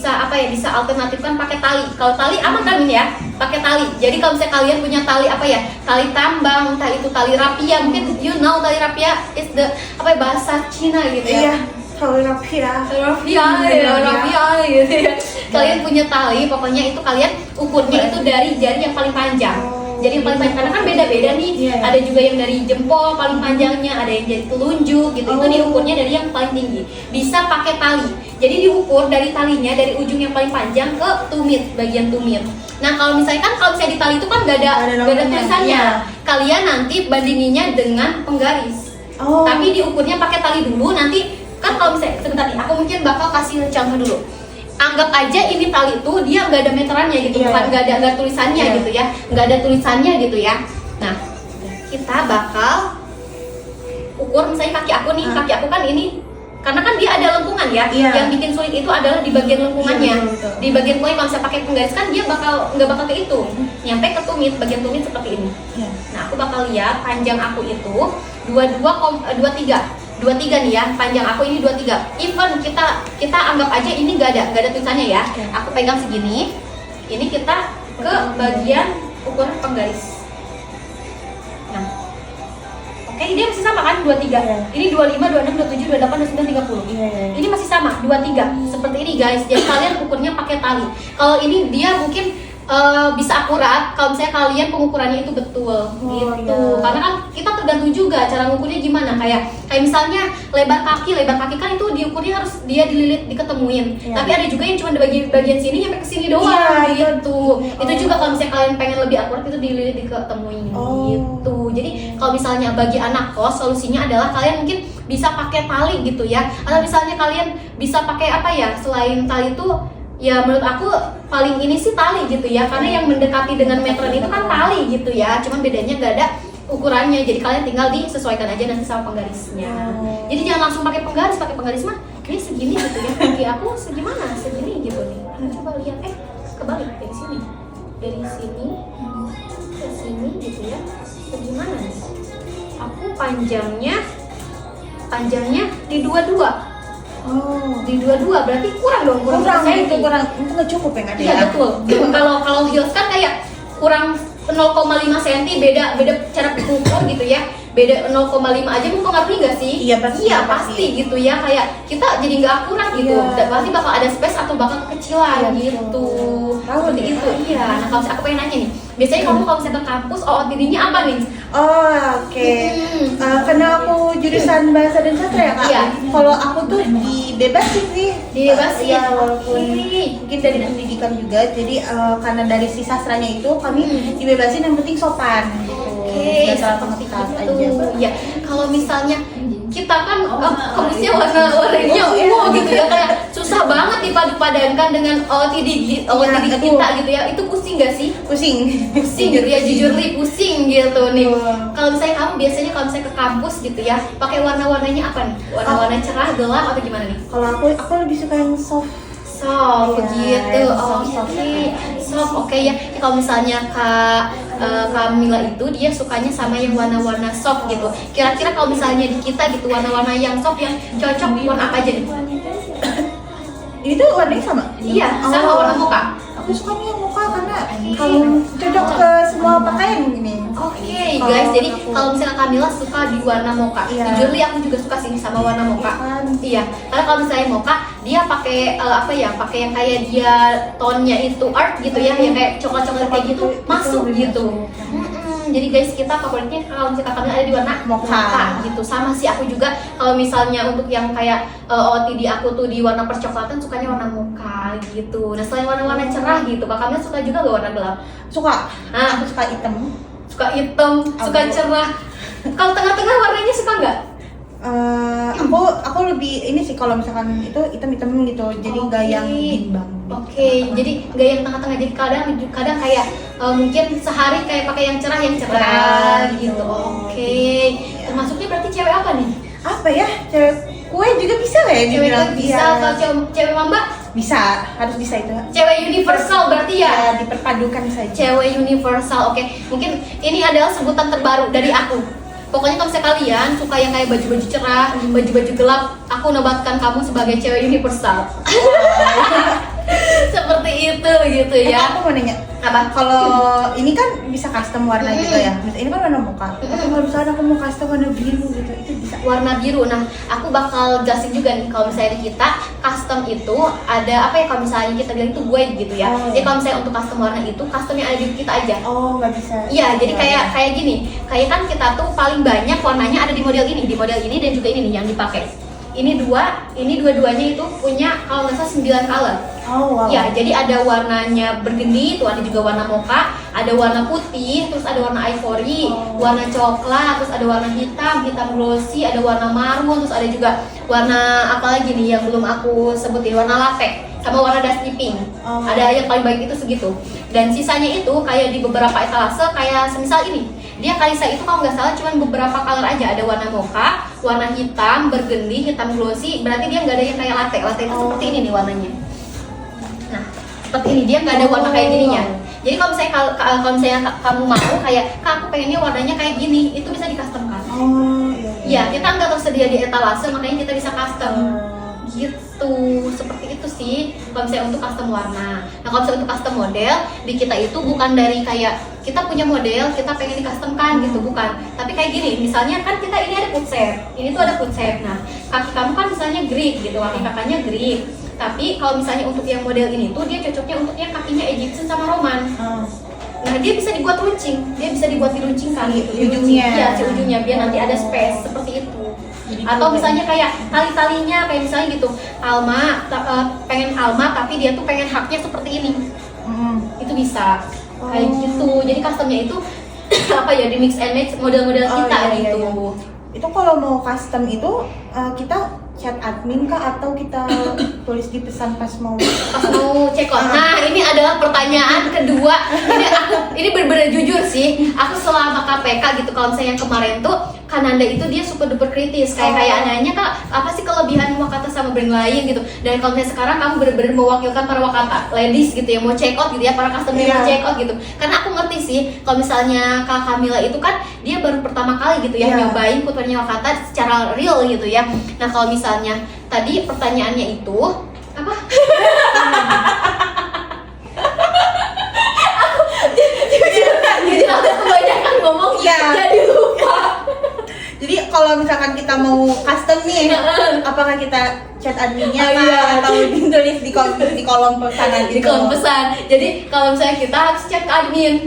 Speaker 1: apa ya? Bisa alternatifkan pakai tali. Kalau tali aman kan ini ya? Pakai tali. Jadi kalau misalnya kalian punya tali apa ya? Tali tambang, entah itu tali rapia. Mungkin you know tali rapia is the apa ya, bahasa Cina gitu ya.
Speaker 2: Iya, kalau rapi ya.
Speaker 1: Rapia gitu ya. Kalian punya tali, pokoknya itu kalian ukurnya itu dari jari yang paling panjang. Jadi yang paling panjang karena kan beda-beda nih.
Speaker 2: Iya.
Speaker 1: Ada juga yang dari jempol paling panjangnya, ada yang jadi telunjuk gitu. Itu diukurnya dari yang paling tinggi. Bisa pakai tali. Jadi diukur dari talinya dari ujung yang paling panjang ke tumit, bagian tumit. Nah, kalau misalnya di tali itu kan gak ada
Speaker 2: nomornya.
Speaker 1: tulisannya.
Speaker 2: Iya.
Speaker 1: Kalian nanti bandinginya dengan penggaris.
Speaker 2: Oh.
Speaker 1: Tapi diukurnya pakai tali dulu, nanti kan kalau misalnya sebentar nih, aku mungkin bakal kasih contoh dulu. Anggap aja ini tali itu dia nggak ada meterannya gitu,
Speaker 2: Iya,
Speaker 1: bukan
Speaker 2: iya.
Speaker 1: nggak ada tulisannya
Speaker 2: Iya.
Speaker 1: gitu ya, nggak ada tulisannya gitu ya. Nah, kita bakal ukur misalnya kaki aku nih, kaki aku kan ini karena kan dia ada lengkungan ya.
Speaker 2: Iya.
Speaker 1: Yang bikin sulit itu adalah di bagian lengkungannya.
Speaker 2: Iya, betul.
Speaker 1: Di bagian pokoknya kalau misalnya pakai penggaris kan dia nggak bakal kehitung. Nyampe ke tumit, bagian tumit seperti ini.
Speaker 2: Iya.
Speaker 1: Nah, aku bakal lihat panjang aku itu 23 nih ya, panjang aku ini 23. Even kita anggap aja ini nggak ada tulisannya ya.
Speaker 2: Oke.
Speaker 1: Aku pegang segini. Ini kita ke bagian ukuran penggaris. Nah, oke, dia masih sama kan 23.
Speaker 2: Iya.
Speaker 1: Ini 25, 26, 27, 28, 29, 30.
Speaker 2: Iya.
Speaker 1: Ini masih sama 23. Seperti ini guys. Jadi kalian ukurnya pakai tali. Kalau ini dia mungkin bisa akurat kalau misalnya kalian pengukurannya itu betul gitu.
Speaker 2: iya.
Speaker 1: Karena kan kita tergantung juga cara ngukurnya gimana. Kayak misalnya lebar kaki kan itu diukurnya harus dia dililit diketemuin.
Speaker 2: Iya.
Speaker 1: Tapi ada juga yang cuma di bagian sini nyampe ke sini doang
Speaker 2: Iya,
Speaker 1: gitu. Itu juga kalau misalnya kalian pengen lebih akurat itu dililit diketemuin gitu. Jadi kalau misalnya bagi anak kos solusinya adalah kalian mungkin bisa pakai tali gitu ya. Atau misalnya kalian bisa pakai apa ya selain tali itu ya menurut aku paling ini sih tali gitu ya, karena yang mendekati dengan meteran itu kan tali gitu ya, cuman bedanya nggak ada ukurannya, jadi kalian tinggal disesuaikan aja nanti sama penggarisnya. Jadi jangan langsung pakai penggaris mah ini segini gitu ya, kaki aku segini gitu nih. Coba lihat, kebalik dari sini ke sini gitu ya, segimana nih? Aku panjangnya di 22. Di 22 berarti kurang dong,
Speaker 2: Kurang
Speaker 1: senti.
Speaker 2: itu nggak cukup ya nggak ada.
Speaker 1: Iya betul. Kalau heels kan kayak kurang 0,5 cm beda cara ukur gitu ya. Beda 0,5 aja mempengaruhi nggak sih?
Speaker 2: Iya, pasti.
Speaker 1: Iya pasti gitu ya, kayak kita jadi nggak akurat gitu.
Speaker 2: Iya.
Speaker 1: Dan pasti bakal ada space atau bakal kekecilan
Speaker 2: Iya,
Speaker 1: gitu.
Speaker 2: Tahu
Speaker 1: Seperti
Speaker 2: deh.
Speaker 1: itu. Iya. Nah kalau misalnya aku pengen nanya nih, biasanya kamu kalau misalnya ke kampus OOTD-nya apa nih?
Speaker 2: Oke. Karena aku jurusan bahasa dan sastra ya Kak.
Speaker 1: Iya.
Speaker 2: Kalau aku tuh dibebasin sih.
Speaker 1: Dibebasin.
Speaker 2: Ya walaupun
Speaker 1: Oke.
Speaker 2: mungkin dari pendidikan juga. Jadi karena dari si sastranya itu kami dibebasin, yang penting sopan gitu. Nggak salah pengetas aja.
Speaker 1: Iya, kalau misalnya kita kan kamusnya warnanya ungu gitu ya, kayak susah banget dipadu-padankan dengan OOTD kita gitu ya. Itu pusing gak sih?
Speaker 2: Pusing.
Speaker 1: Pusing gitu ya, jujur nih pusing gitu nih.
Speaker 2: Wah.
Speaker 1: Kalau misalnya kamu biasanya kalau misalnya ke kampus gitu ya, pakai warna-warnanya apa nih? Warna-warna cerah, gelap atau gimana nih?
Speaker 2: Kalau aku lebih suka yang soft.
Speaker 1: Soft
Speaker 2: Iya,
Speaker 1: gitu.
Speaker 2: soft,
Speaker 1: Oke. Soft oke ya. Kalau misalnya Kak Camila itu dia sukanya sama yang warna-warna soft gitu. Kira-kira kalau misalnya di kita gitu warna-warna yang soft yang cocok warna apa aja nih?
Speaker 2: Ini tuh warnanya sama?
Speaker 1: Iya, sama
Speaker 2: Oh.
Speaker 1: warna mocha.
Speaker 2: Aku sukanya yang muka karena kalau cocok ke semua pakaian gini.
Speaker 1: Oke guys, jadi kalau misalnya Camila suka di warna mocha,
Speaker 2: Iya.
Speaker 1: jujur li aku juga suka sih sama warna mocha. Iya, karena kalau misalnya mocha dia pakai apa ya, pakai yang kayak dia tonnya itu art gitu ya, yang kayak coklat-coklat kayak gitu masuk gitu. Jadi guys kita favoritnya kalau misalnya Camila ada di warna mocha gitu. Sama sih aku juga kalau misalnya untuk yang kayak OOTD aku tuh di warna percoklatan sukanya warna mocha gitu. Nah selain warna-warna cerah gitu, Kak Camila suka juga gak warna gelap?
Speaker 2: Suka.
Speaker 1: Ah.
Speaker 2: Aku suka hitam.
Speaker 1: Suka hitam, suka cerah. Kalau tengah-tengah warnanya suka nggak?
Speaker 2: Aku lebih ini sih kalau misalkan itu hitam-hitam gitu, jadi nggak yang bimbang.
Speaker 1: Oke, jadi nggak yang tengah-tengah. Jadi kadang kayak mungkin sehari kayak pakai yang cerah
Speaker 2: Cerah,
Speaker 1: gitu.
Speaker 2: gitu.
Speaker 1: Oke, termasuknya berarti cewek apa nih?
Speaker 2: Apa ya? Cewek kue juga bisa lah ya
Speaker 1: Cewek
Speaker 2: dibilang.
Speaker 1: itu bisa,
Speaker 2: Iya.
Speaker 1: kalau cewek mamba,
Speaker 2: Bisa, harus bisa itu.
Speaker 1: cewek universal berarti ya.
Speaker 2: Ya, diperpadukan saja.
Speaker 1: Cewek universal, oke. Mungkin ini adalah sebutan terbaru dari aku. Pokoknya kalau misalnya kalian suka yang kayak baju-baju cerah, baju-baju gelap, aku nobatkan kamu sebagai cewek universal. Seperti itu gitu ya.
Speaker 2: Aku mau nanya,
Speaker 1: Apa?
Speaker 2: kalau ini kan bisa custom warna gitu ya. Misalnya ini kan warna mocha. Tapi kalau misalnya aku mau custom warna biru gitu, itu bisa.
Speaker 1: Warna biru. Nah, aku bakal jelasin juga nih kalau misalnya di kita custom itu ada apa ya, kalau misalnya kita bilang itu white gitu ya.
Speaker 2: Oh.
Speaker 1: Jadi kalau misalnya untuk custom warna itu custom yang ada di kita aja.
Speaker 2: Oh, nggak bisa.
Speaker 1: Iya, jadi kayak gini. Kayak kan kita tuh paling banyak warnanya ada di model ini dan juga ini nih yang dipakai. Ini dua-duanya itu punya kalau nggak salah 9 color.
Speaker 2: Oh, wow.
Speaker 1: Ya, jadi ada warnanya burgundy, itu ada juga warna mocha, ada warna putih, terus ada warna ivory, warna coklat, terus ada warna hitam glossy, ada warna marun, terus ada juga warna apa lagi nih yang belum aku sebutin, warna latte, sama warna dusty pink.
Speaker 2: Oh.
Speaker 1: Ada yang paling baik itu segitu. Dan sisanya itu kayak di beberapa etalase kayak semisal ini. Dia Kalisa itu kalau nggak salah cuma beberapa color aja, ada warna mocha, warna hitam, burgundy, hitam glossy. Berarti dia nggak ada yang kayak latte. Latte itu seperti ini nih warnanya. Nah, seperti ini dia nggak ada warna kayak gininya. Jadi kalau misalnya kamu mau kayak, Kak aku pengennya warnanya kayak gini, itu bisa di customkan.
Speaker 2: Oh, iya.
Speaker 1: Iya, kita nggak tersedia di etalase, makanya kita bisa custom. Gitu, seperti itu sih kalau misalnya untuk custom warna. Nah kalau misalnya untuk custom model di kita itu bukan dari kayak kita punya model kita pengen di customkan gitu, bukan. Tapi kayak gini, misalnya kan kita ini ada footset, ini tuh ada footset. Nah kaki kamu kan misalnya Greek gitu, kaki kakaknya Greek. Tapi kalau misalnya untuk yang model ini tuh dia cocoknya untuk yang kakinya Egyptian sama Roman. Nah dia bisa dibuat runcing, dia bisa dibuat diruncingkan gitu,
Speaker 2: Ujungnya.
Speaker 1: Iya, si ujungnya biar nanti ada space seperti itu. Atau misalnya kayak tali-talinya kayak misalnya gitu, pengen Alma tapi dia tuh pengen haknya seperti ini, itu bisa kayak gitu. Jadi customnya itu apa ya, di mix and match model-model kita gitu.
Speaker 2: Itu kalau mau custom itu kita chat admin kah atau kita tulis di pesan pas mau
Speaker 1: check out. Nah ini adalah pertanyaan kedua. Ini bener-bener jujur sih. Aku selama KPK gitu, kalau misalnya yang kemarin tuh Kananda itu dia super duper kritis, kayak nanya, Kak apa sih kelebihan Wakata sama brand lain gitu. Dan kalau misalnya sekarang kamu bener-bener mewakilkan para Wakata ladies gitu ya, mau check out gitu ya, para customer yang check out gitu. Karena aku ngerti sih kalau misalnya Kak Camila itu kan dia baru pertama kali gitu ya nyobain footwearnya Wakata secara real gitu ya. Nah kalau misalnya tadi pertanyaannya itu apa? Jadi aku kebanyakan ngomong jadi lupa.
Speaker 2: Jadi kalau misalkan kita mau custom nih, apakah kita chat adminnya atau ditulis di kolom pesanan
Speaker 1: di kolom pesan. Jadi kalau misalnya kita harus chat ke admin.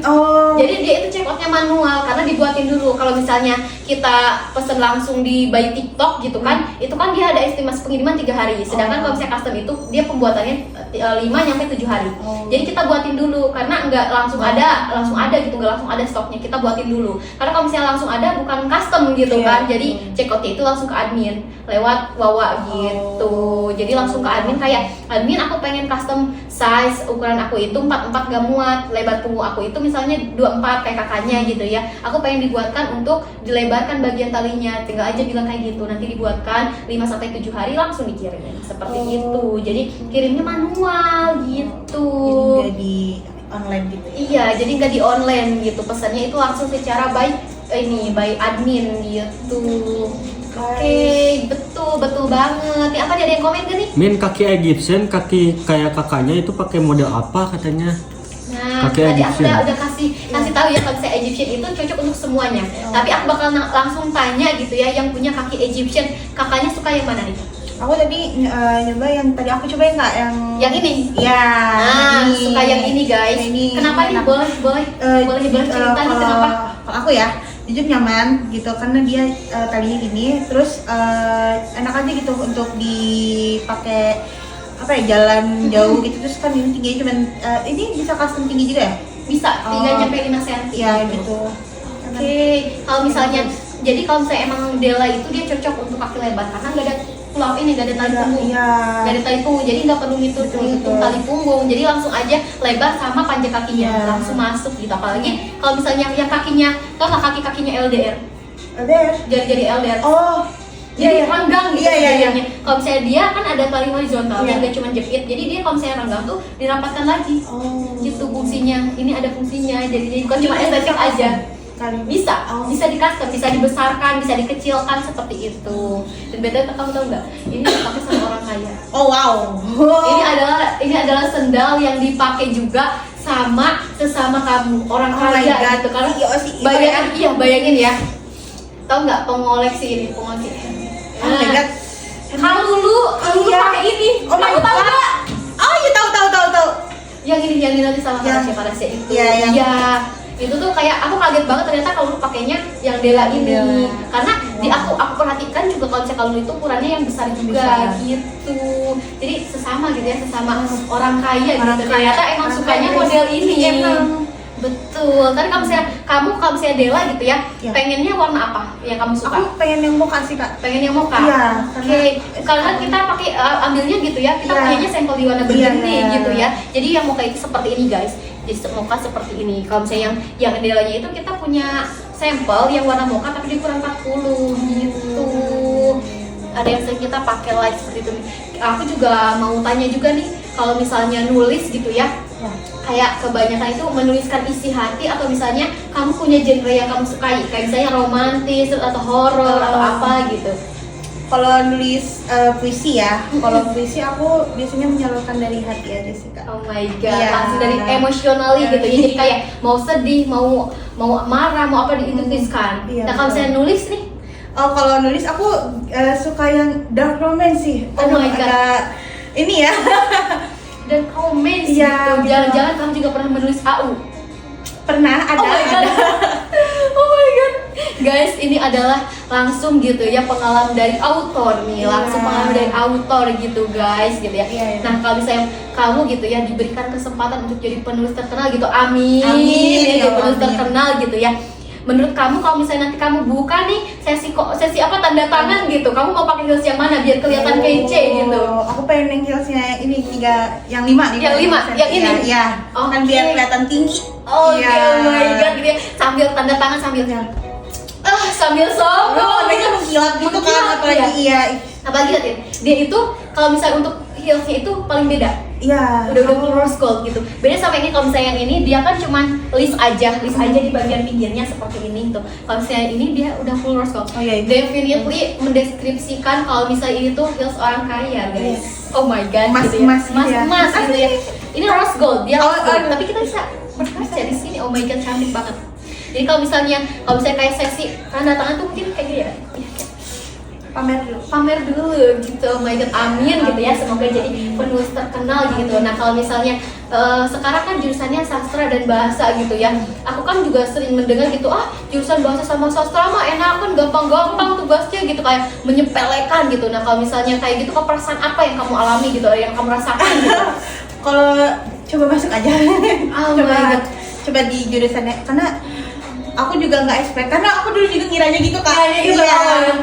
Speaker 1: Jadi dia itu check outnya manual karena dibuatin dulu. Kalau misalnya kita pesen langsung di by TikTok gitu kan, itu kan dia ada estimasi pengiriman 3 hari. Sedangkan kalau misalnya custom itu dia pembuatannya 5-7 hari. Jadi kita buatin dulu karena nggak langsung ada gitu, nggak langsung ada stoknya. Kita buatin dulu. Karena kalau misalnya langsung ada bukan custom gitu kan. Jadi check outnya itu langsung ke admin lewat Wawa gitu. Jadi langsung ke admin kayak, admin aku pengen custom size, ukuran aku itu 44 gak muat, lebar punggung aku itu misalnya 24 kayak kakaknya gitu ya. Aku pengen dibuatkan untuk dilebarkan bagian talinya, tinggal aja bilang kayak gitu, nanti dibuatkan 5-7 hari langsung dikirim seperti itu. Jadi kirimnya manual gitu.
Speaker 2: Jadi online gitu ya.
Speaker 1: Iya, jadi nggak di online gitu, pesannya itu langsung secara by admin gitu. Oke, betul banget. Ya, apa ada yang komen gak nih?
Speaker 3: Min, kaki Egyptian, kaki kayak kakaknya itu pakai model apa katanya?
Speaker 1: Nah,
Speaker 3: Kaki
Speaker 1: tadi aku
Speaker 3: Egyptian.
Speaker 1: udah kasih tahu ya kalau misalnya Egyptian itu cocok untuk semuanya. Tapi aku bakal langsung tanya gitu ya, yang punya kaki Egyptian, kakaknya suka yang mana nih?
Speaker 2: Aku tadi nyoba yang tadi aku cobain nggak yang
Speaker 1: ini.
Speaker 2: Ya.
Speaker 1: Nah,
Speaker 2: ini.
Speaker 1: suka yang ini guys.
Speaker 2: Yang ini
Speaker 1: Kenapa nih?
Speaker 2: enak.
Speaker 1: Boleh cerita nih kenapa?
Speaker 2: Kalau aku ya, jujur nyaman gitu karena dia talinya gini, terus enak aja gitu untuk dipakai apa ya, jalan jauh gitu. Terus kan ini tingginya cuman ini bisa custom tinggi juga ya?
Speaker 1: Bisa, tinggal
Speaker 2: Oh.
Speaker 1: nyampe 5 cm.
Speaker 2: Iya gitu.
Speaker 1: Oke, kalau misalnya jadi kalau misalnya emang Della itu dia cocok untuk kaki lebar karena nggak ada pulau ini, nggak ada tali punggung.
Speaker 2: Iya.
Speaker 1: Nggak ada tali punggung, jadi nggak perlu
Speaker 2: Betul.
Speaker 1: ngitung tali punggung. Jadi langsung aja lebar sama panjang kakinya,
Speaker 2: Iya.
Speaker 1: langsung masuk gitu. Apalagi kalau misalnya yang kakinya, tau nggak kaki-kakinya LDR,
Speaker 2: Ada ya?
Speaker 1: jadi LDR.
Speaker 2: Oh.
Speaker 1: Jadi
Speaker 2: Iya, iya.
Speaker 1: renggang gitu
Speaker 2: Iya, iya, iya.
Speaker 1: jadinya. Kalau misalnya dia kan ada tali horizontal
Speaker 2: Iya.
Speaker 1: yang nggak cuma jepit, jadi dia kalau misalnya renggang tuh dirapatkan lagi.
Speaker 2: Oh.
Speaker 1: Gitu fungsinya. Ini ada fungsinya, jadi bukan cuma estetik aja. Bisa, bisa di custom, bisa dibesarkan, bisa dikecilkan seperti itu. Dan beda kamu tahu nggak? Ini dipakai sama orang kaya.
Speaker 2: Oh wow.
Speaker 1: Ini adalah sendal yang dipakai juga sama sesama kamu orang
Speaker 2: Oh my
Speaker 1: kaya
Speaker 2: God.
Speaker 1: gitu. Karena
Speaker 2: Iya sih,
Speaker 1: bayangin ya. Tahu nggak pengoleksi ini?
Speaker 2: Oh my God.
Speaker 1: Kamu dulu
Speaker 2: Iya.
Speaker 1: pakai ini.
Speaker 2: Oh my
Speaker 1: Kamu tahu
Speaker 2: God.
Speaker 1: nggak?
Speaker 2: Oh iya, tahu.
Speaker 1: Yang ini nanti sama
Speaker 2: Yang-
Speaker 1: Parasya itu.
Speaker 2: Iya, yang-
Speaker 1: Iya. Itu tuh kayak aku kaget banget ternyata kalau lu pakainya yang Della ini.
Speaker 2: Della.
Speaker 1: Karena di aku perhatikan juga kalau misalnya kalau itu ukurannya yang besar juga
Speaker 2: Besar.
Speaker 1: gitu. Jadi sesama gitu ya, sesama orang kaya
Speaker 2: Orang
Speaker 1: gitu.
Speaker 2: kaya.
Speaker 1: Ternyata emang
Speaker 2: Orang
Speaker 1: sukanya
Speaker 2: kaya.
Speaker 1: model ini.
Speaker 2: Emang.
Speaker 1: Betul. Tapi kalau misalnya Della gitu ya,
Speaker 2: Iya.
Speaker 1: pengennya warna apa yang kamu suka?
Speaker 2: Aku pengen yang mocha sih kak.
Speaker 1: Pengen yang mocha.
Speaker 2: Iya,
Speaker 1: Oke. Karena kita pakai ambilnya gitu ya. Kita
Speaker 2: Iya.
Speaker 1: punyanya sampel di warna
Speaker 2: Iya,
Speaker 1: berganti
Speaker 2: iya.
Speaker 1: gitu ya. Jadi yang mocha itu seperti ini guys. Jadi mocha seperti ini. Kalau misalnya yang Dellanya itu kita punya sampel yang warna mocha tapi di ukuran 40 gitu. Ada yang sering kita pakai light seperti itu. Aku juga mau tanya juga nih, kalau misalnya nulis gitu ya,
Speaker 2: Ya.
Speaker 1: kayak kebanyakan itu menuliskan isi hati atau misalnya kamu punya genre yang kamu sukai, kayak misalnya romantis atau horor atau apa gitu.
Speaker 2: Kalau nulis puisi ya, kalau puisi aku biasanya menyalurkan dari hati aja sih kak.
Speaker 1: Oh my god,
Speaker 2: Iya.
Speaker 1: langsung dari emotionally
Speaker 2: Iya.
Speaker 1: gitu ya. Jadi kayak mau sedih, mau marah, mau apa dituliskan.
Speaker 2: Iya,
Speaker 1: Nah kalau
Speaker 2: betul.
Speaker 1: misalnya nulis nih,
Speaker 2: Oh kalau nulis aku suka yang dark romance sih.
Speaker 1: Oh my God.
Speaker 2: agak ini ya.
Speaker 1: dan komen
Speaker 2: Iya,
Speaker 1: gitu.
Speaker 2: betul.
Speaker 1: Jangan-jangan kamu juga pernah menulis AU.
Speaker 2: Pernah ada.
Speaker 1: Oh my god. Oh my god. Guys, ini adalah langsung gitu ya pengalaman dari autor nih.
Speaker 2: Iya.
Speaker 1: Langsung pengalaman dari autor gitu guys gitu ya.
Speaker 2: Iya, iya.
Speaker 1: Nah, kalau misalnya kamu gitu ya diberikan kesempatan untuk jadi penulis terkenal gitu. Amin.
Speaker 2: Amin,
Speaker 1: Ya, jadi
Speaker 2: ya Allah,
Speaker 1: penulis
Speaker 2: amin.
Speaker 1: terkenal gitu ya. Menurut kamu kalau misalnya nanti kamu buka nih sesi apa tanda tangan gitu, kamu mau pakai heels yang mana biar kelihatan kece gitu?
Speaker 2: Aku pengen yang heelsnya yang ini yang 5
Speaker 1: Yang 5, yang ini?
Speaker 2: Iya.
Speaker 1: Oke.
Speaker 2: Kan biar kelihatan tinggi.
Speaker 1: Oh
Speaker 2: Iya.
Speaker 1: my god gitu ya. Sambil tanda tangan sambil
Speaker 2: Iya.
Speaker 1: sambil sombong.
Speaker 2: Warnanya mengkilap gitu kan,
Speaker 1: Mengkilap,
Speaker 2: apalagi iya.
Speaker 1: Apalagi lihat ya, dia itu kalau misalnya untuk heelsnya itu paling beda.
Speaker 2: Iya.
Speaker 1: Udah full rose gold gitu. Beda sama ini, kalau misalnya yang ini dia kan cuman list aja di bagian pinggirnya seperti ini tuh. Kalau misalnya ini dia udah full rose gold.
Speaker 2: Oh iya, itu.
Speaker 1: Definitely mendeskripsikan kalau misalnya ini tuh heels orang kaya guys.
Speaker 2: Yes.
Speaker 1: Oh my god. gitu
Speaker 2: Emas-emas gitu ya.
Speaker 1: Emas gitu ya. Ini rose gold, dia rose gold.
Speaker 2: aduh.
Speaker 1: Tapi kita bisa berkaca di sini. Oh my god, cantik banget. Jadi kalau misalnya kayak seksi tanda tangan tuh mungkin kayak gini ya. Pamer dulu gitu. Oh my god, amin gitu ya. Semoga jadi penulis terkenal gitu. Nah, kalau misalnya sekarang kan jurusannya sastra dan bahasa gitu ya. Aku kan juga sering mendengar gitu, jurusan bahasa sama sastra mah enakan, gampang-gampang tugasnya gitu, kayak menyepelekan gitu. Nah, kalau misalnya kayak gitu, perasaan apa yang kamu alami gitu, yang kamu rasakan gitu?
Speaker 2: Kalau coba masuk aja.
Speaker 1: Oh my God.
Speaker 2: Coba di jurusannya karena aku juga nggak expect karena aku dulu juga ngiranya gitu kak.
Speaker 1: Ngiranya gitu,
Speaker 2: Iya.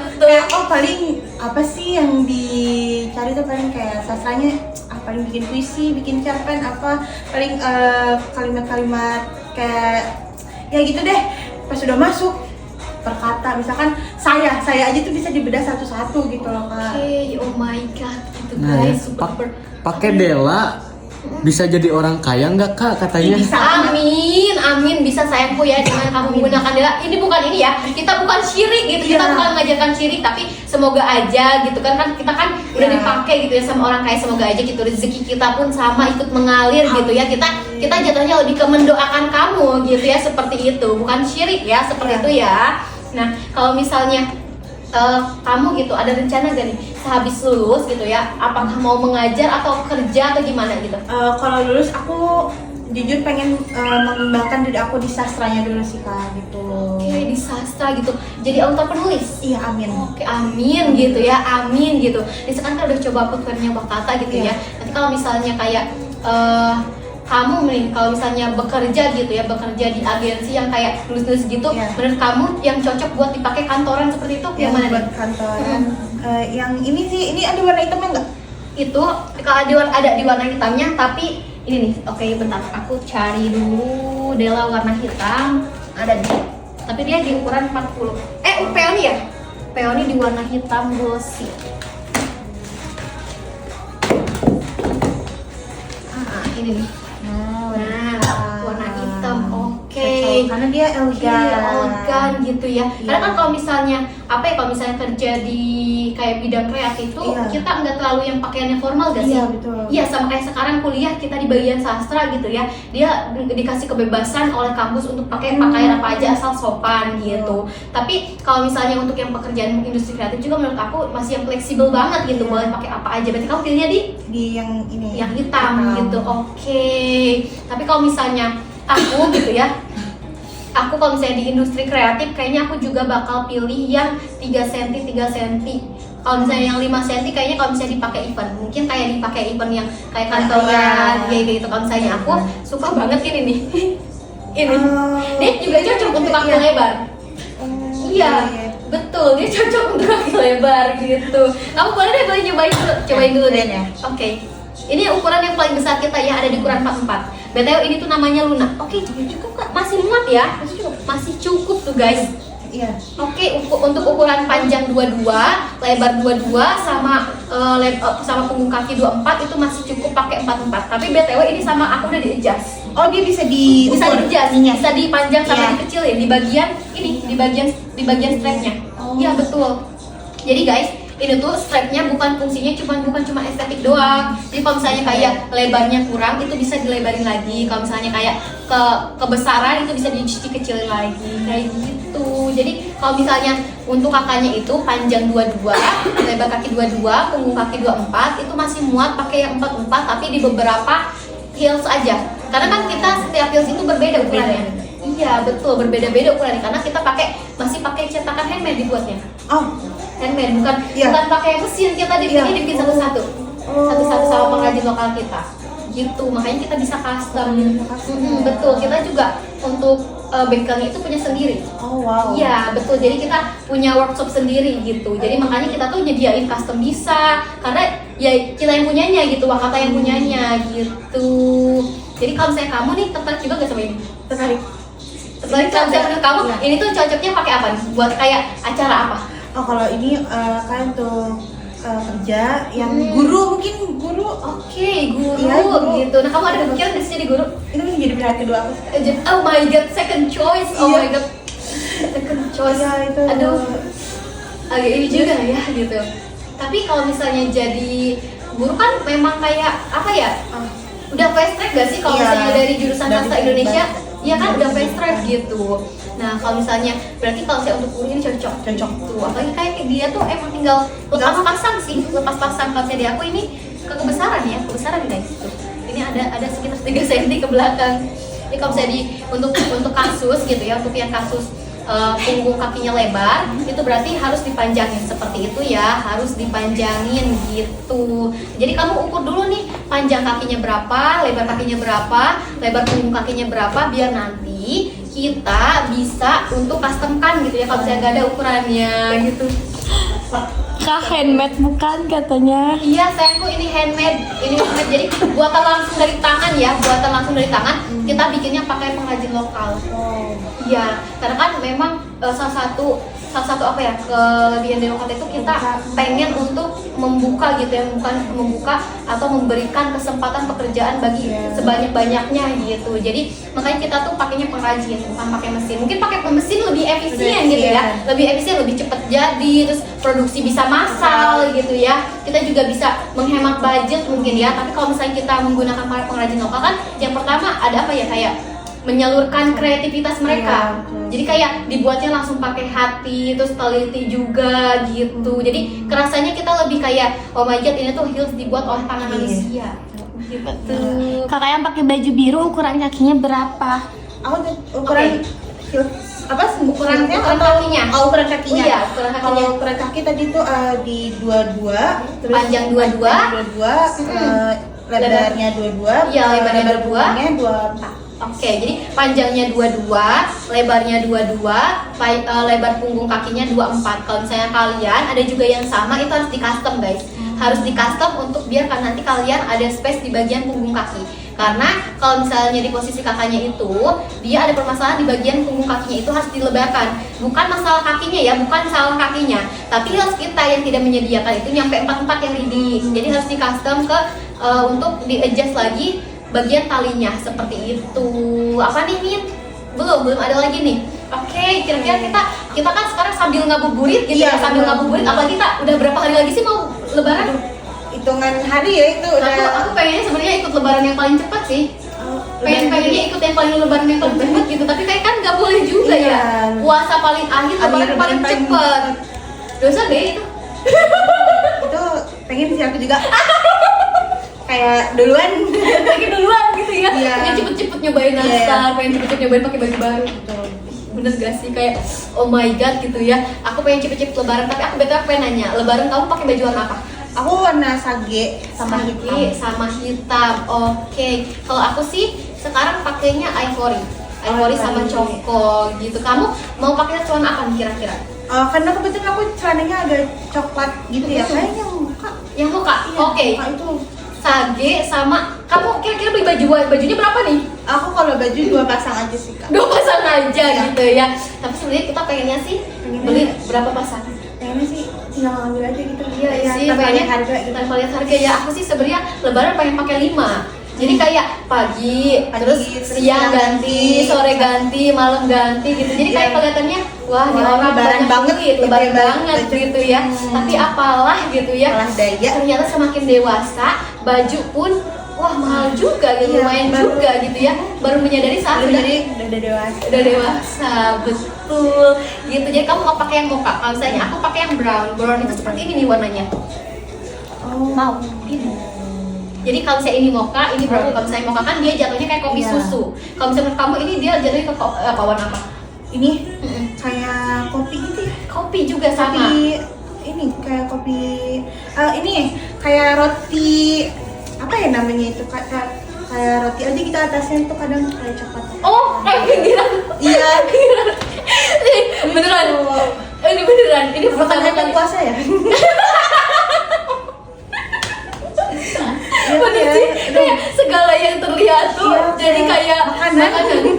Speaker 1: betul.
Speaker 2: Kayak paling apa sih yang dicari tuh paling kayak sastranya paling bikin puisi, bikin cerpen apa paling kalimat-kalimat kayak ya gitu deh. Pas sudah masuk perkata misalkan saya aja tuh bisa dibedah satu-satu gitu loh kak.
Speaker 1: Oke, oh my god gitu
Speaker 3: Nah,
Speaker 1: guys, super
Speaker 3: pakai Della Bisa jadi orang kaya nggak Kak katanya?
Speaker 2: Bisa.
Speaker 1: Amin, amin bisa sayangku ya dengan kamu menggunakan dela. Ini bukan ini ya, kita bukan syirik gitu, kita
Speaker 2: Iya.
Speaker 1: bukan mengajarkan syirik, tapi semoga aja gitu kan kita kan udah
Speaker 2: Iya.
Speaker 1: dipakai gitu ya sama orang kaya, semoga aja gitu rezeki kita pun sama ikut mengalir gitu ya. Kita jatuhnya lebih ke mendoakan kamu gitu ya, seperti itu, bukan syirik ya, seperti
Speaker 2: Iya.
Speaker 1: itu ya. Nah kalau misalnya kamu gitu ada rencana gak nih sehabis lulus gitu ya, apakah mau mengajar atau kerja atau gimana gitu?
Speaker 2: Kalau lulus aku jujur pengen mengembangkan diri aku di sastranya dulu sih Kak gitu.
Speaker 1: Oke, di sastra gitu. Jadi author penulis.
Speaker 2: Iya, amin.
Speaker 1: Oke, amin gitu ya, amin gitu. Jadi sekarang kan udah coba potretnya Wakata gitu ya.
Speaker 2: Iya.
Speaker 1: Nanti kalau misalnya kayak kamu nih, kalau misalnya bekerja gitu ya, bekerja di agensi yang kayak tulis-tulis gitu,
Speaker 2: Iya.
Speaker 1: menurut kamu yang cocok buat dipakai kantoran seperti itu yang mana
Speaker 2: buat
Speaker 1: nih?
Speaker 2: kantoran. Yang ini sih, ini ada warna hitamnya nggak?
Speaker 1: Itu kalau ada di warna hitamnya, tapi ini nih. Oke, bentar, aku cari dulu Della warna hitam. Ada nih. Tapi dia di ukuran 40. Peony ya? Peony di warna hitam glossy. Ini nih. Nah, warna hitam. Oke.
Speaker 2: Karena dia elegan.
Speaker 1: Iya, elegan gitu ya.
Speaker 2: Iya.
Speaker 1: Karena kan kalau misalnya kalau misalnya kerja di kayak bidang kreatif tuh,
Speaker 2: Iya.
Speaker 1: kita nggak terlalu yang pakaiannya formal gak sih?
Speaker 2: Iya, betul.
Speaker 1: Iya, sama kayak sekarang kuliah kita di bagian sastra gitu ya. Dia dikasih kebebasan oleh kampus untuk pakai pakaian apa aja asal sopan gitu. Tapi kalau misalnya untuk yang pekerjaan industri kreatif juga menurut aku masih yang fleksibel banget gitu, boleh pakai apa aja. Berarti kamu pilihnya di
Speaker 2: yang ini.
Speaker 1: yang hitam gitu. Oke. Tapi kalau misalnya aku gitu ya, aku kalau misalnya di industri kreatif kayaknya aku juga bakal pilih yang 3 cm 3 cm. Kalau misalnya yang 5 cm kayaknya kalau misalnya dipakai event, mungkin kayak dipakai event yang kayak kantoran
Speaker 2: Iya.
Speaker 1: kayak gitu. Kalau misalnya aku suka banget ini nih. Ini.
Speaker 2: Oh,
Speaker 1: Dia juga cocok untuk kaki
Speaker 2: iya.
Speaker 1: lebar. Iya, betul, dia cocok untuk kaki lebar gitu. Kamu boleh nyobain dulu, cobain dulu deh.
Speaker 2: Ya.
Speaker 1: Oke. Ini ukuran yang paling besar kita ya, ada di ukuran 44. BTW ini tuh namanya Luna. Oke, cukup Kak. Masih muat ya? Masih cukup tuh guys.
Speaker 2: Iya.
Speaker 1: Oke, untuk ukuran panjang 22, lebar 22 sama sama punggung kaki 24 itu masih cukup pakai 44. Tapi BTW ini sama aku udah di-adjust.
Speaker 2: Oh, dia bisa di
Speaker 1: Bisa di-adjust, bisa dipanjang sama
Speaker 2: Iya.
Speaker 1: dikecilin di bagian ini, di bagian strapnya.
Speaker 2: Oh.
Speaker 1: Iya, betul. Jadi guys, ini tuh strapnya bukan cuma estetik doang. Jadi kalau misalnya kayak lebarnya kurang itu bisa dilebarin lagi. Kalau misalnya kayak kebesaran itu bisa dikecilin lagi kayak gitu. Jadi kalau misalnya untuk kakaknya itu panjang 22, lebar kaki 22, punggung kaki 24 itu masih muat pakai yang 44 tapi di beberapa heels aja. Karena kan kita setiap heels itu berbeda ukurannya. Iya, betul, berbeda-beda ukurannya karena kita masih pakai cetakan handmade dibuatnya.
Speaker 2: Oh,
Speaker 1: Handmade bukan
Speaker 2: Iya.
Speaker 1: bukan pakai mesin, kita
Speaker 2: Iya.
Speaker 1: dibikin satu-satu sama pengrajin lokal kita gitu, makanya kita bisa custom. Betul, kita juga untuk bengkelnya itu punya sendiri.
Speaker 2: oh wow.
Speaker 1: Iya, betul, jadi kita punya workshop sendiri gitu, jadi makanya kita tuh nyediain custom bisa karena ya kita yang punyanya gitu, Wakata yang punyanya gitu. Jadi kalau misalnya kamu nih tertarik juga gak sama ini?
Speaker 2: Tertarik.
Speaker 1: Tertarik, kalau misalnya menurut kamu
Speaker 2: Iya.
Speaker 1: ini tuh cocoknya pakai apa nih? Buat kayak acara apa?
Speaker 2: Oh, kalau ini kan untuk kerja yang guru, mungkin guru.
Speaker 1: Oke, guru,
Speaker 2: Iya, guru.
Speaker 1: gitu. Nah, kamu ada kepikiran nggak sih jadi guru?
Speaker 2: Itu bisa jadi pilihan kedua aku.
Speaker 1: Oh my god, second choice. Oh
Speaker 2: Iya.
Speaker 1: my god, second choice.
Speaker 2: Iya, itu.
Speaker 1: Aduh, agak ini juga ya gitu. Tapi kalau misalnya jadi guru kan memang kayak apa ya?
Speaker 2: Ah.
Speaker 1: Udah fast track gak sih kalau
Speaker 2: Iya.
Speaker 1: misalnya dari jurusan
Speaker 2: Udah
Speaker 1: sastra
Speaker 2: bisa
Speaker 1: Indonesia?
Speaker 2: banget.
Speaker 1: Iya kan udah fast track gitu. Nah kalau misalnya berarti kalau saya untuk guru ini cocok. Tuh, apalagi kayak dia tuh emang tinggal lepas pasang sih, lepas pasang. Kalau saya di aku ini kebesaran ya, kebesaran guys. Tuh. Ini ada sekitar 3 cm ke belakang. Jadi kalau misalnya untuk kasus gitu ya, untuk yang kasus punggung kakinya lebar, itu berarti harus dipanjangin seperti itu ya, harus dipanjangin gitu. Jadi kamu ukur dulu nih panjang kakinya berapa, lebar kakinya berapa, lebar punggung kakinya berapa, biar nanti kita bisa untuk customkan gitu ya kalau misalnya nggak ada ukurannya gitu.
Speaker 4: Kak handmade bukan katanya.
Speaker 1: Iya sayangku, ini handmade, jadi buatan langsung dari tangan ya, buatan langsung dari tangan. Kita bikinnya pakai pengrajin lokal.
Speaker 2: Oh.
Speaker 1: Iya, karena kan memang salah satu salah satu apa ya kelebihan Demokata itu kita pengen untuk membuka gitu ya, bukan membuka atau memberikan kesempatan pekerjaan bagi sebanyak-banyaknya gitu. Jadi makanya kita tuh pakainya pengrajin, bukan pakai mesin. Mungkin pakai mesin lebih efisien gitu ya, lebih efisien, lebih cepat jadi, terus produksi bisa massal gitu ya. Kita juga bisa menghemat budget mungkin ya. Tapi kalau misalnya kita menggunakan para pengrajin lokal kan, yang pertama ada apa ya, kayak menyalurkan kreativitas mereka. Jadi kayak dibuatnya langsung pakai hati, terus teliti juga gitu. Jadi kerasanya kita lebih kayak oh my god, ini tuh heels dibuat oleh tangan manusia. Gitu.
Speaker 4: Kakak yang pakai baju biru ukuran kakinya berapa?
Speaker 2: Aku tuh ukuran apa ukuran
Speaker 1: kakinya.
Speaker 2: Oh, ukuran kakinya.
Speaker 1: Iya, ukuran kakinya.
Speaker 2: Kalau ukuran kaki tadi tuh di 22, terus
Speaker 1: Panjang 22,
Speaker 2: lebarnya 22.
Speaker 1: Iya, lebarnya 22.
Speaker 2: 24.
Speaker 1: Oke, jadi panjangnya 22, lebarnya 22, lebar punggung kakinya 24. Kalau misalnya kalian ada juga yang sama, itu harus di custom guys. Harus di custom untuk biar kan nanti kalian ada space di bagian punggung kaki. Karena kalau misalnya di posisi kakaknya itu, dia ada permasalahan di bagian punggung kakinya itu harus dilebarkan. Bukan masalah kakinya ya, bukan salah kakinya. Tapi heels kita yang tidak menyediakan itu nyampe 44 yang ready. Jadi harus di custom ke untuk di adjust lagi bagian talinya seperti itu. Apa nih Min? Belum ada lagi nih. Oke, kira-kira kita kan sekarang sambil ngabuburit gitu ya, sambil ngabuburit. Apalagi kita udah berapa hari lagi sih mau lebaran?
Speaker 2: Hitungan hari ya itu udah.
Speaker 1: Aku pengennya sebenarnya ikut lebaran yang paling cepat sih. Pengennya ikut yang paling lebaran yang paling cepat gitu, tapi kayak kan nggak boleh juga ya. Puasa paling akhir, lebaran paling cepat. Dosa deh itu.
Speaker 2: Itu pengen sih aku juga. Kayak duluan
Speaker 1: gitu ya. Pengen cepet-cepet nyobain nastar, pengen cepet-cepet nyobain pakai baju baru gitu. Bener gak sih, kayak oh my god gitu ya. Aku pengen cepet-cepet lebaran, tapi aku pengen nanya, lebaran kamu pakai baju warna apa?
Speaker 2: Aku warna sage sama
Speaker 1: hitam. Oke. Kalau aku sih sekarang pakainya ivory sama coko gitu. Kamu mau pakai celana apa nih kira-kira?
Speaker 2: Karena kebetulan aku celananya agak coklat gitu ya. Kayaknya
Speaker 1: yang muka. Oke.
Speaker 2: Itu
Speaker 1: sage sama kamu kira-kira beli bajunya berapa nih?
Speaker 2: aku kalau baju 2 pasang aja sih Kak.
Speaker 1: 2 pasang aja gitu ya. Tapi sebenarnya kita pengennya sih beli berapa pasang?
Speaker 2: Pengennya sih tinggal ngambil aja gitu.
Speaker 1: Iya sih, pengennya
Speaker 2: harga gitu.
Speaker 1: tanpa lihat harga ya. Aku sih sebenarnya lebaran pengen pakai 5. Jadi kayak pagi terus siang ganti, sore ganti, malam ganti gitu. Jadi kayak kelihatannya wah ini orang
Speaker 2: lebaran banget,
Speaker 1: lebaran banget gitu ya. Tapi apalah gitu ya. Ternyata semakin dewasa, baju pun wah mahal juga gitu, lumayan juga gitu ya. Baru menyadari saat
Speaker 2: udah
Speaker 1: dewasa, betul gitu. Jadi kamu mau pakai yang mocha, kalau misalnya aku pakai yang brown itu seperti ini nih warnanya. Mau ini. Jadi kalau misalnya ini mocha, ini brown. Kalau misalnya mocha kan dia jatuhnya kayak kopi susu. Kalau misalnya menurut kamu ini dia jatuhnya ke apa warna apa?
Speaker 2: Ini kayak kopi gitu ya.
Speaker 1: Kopi juga sama.
Speaker 2: Kopi ini kayak kopi ini kayak roti apa ya namanya itu kayak roti aja kita atasnya itu kadang kayak coklat.
Speaker 1: Oh, kayak pinggiran.
Speaker 2: Iya.
Speaker 1: Beneran. Ini beneran. Ini pertama kali
Speaker 2: puasa ya.
Speaker 1: Bener sih, kayak segala yang terlihat tuh jadi kayak makanan.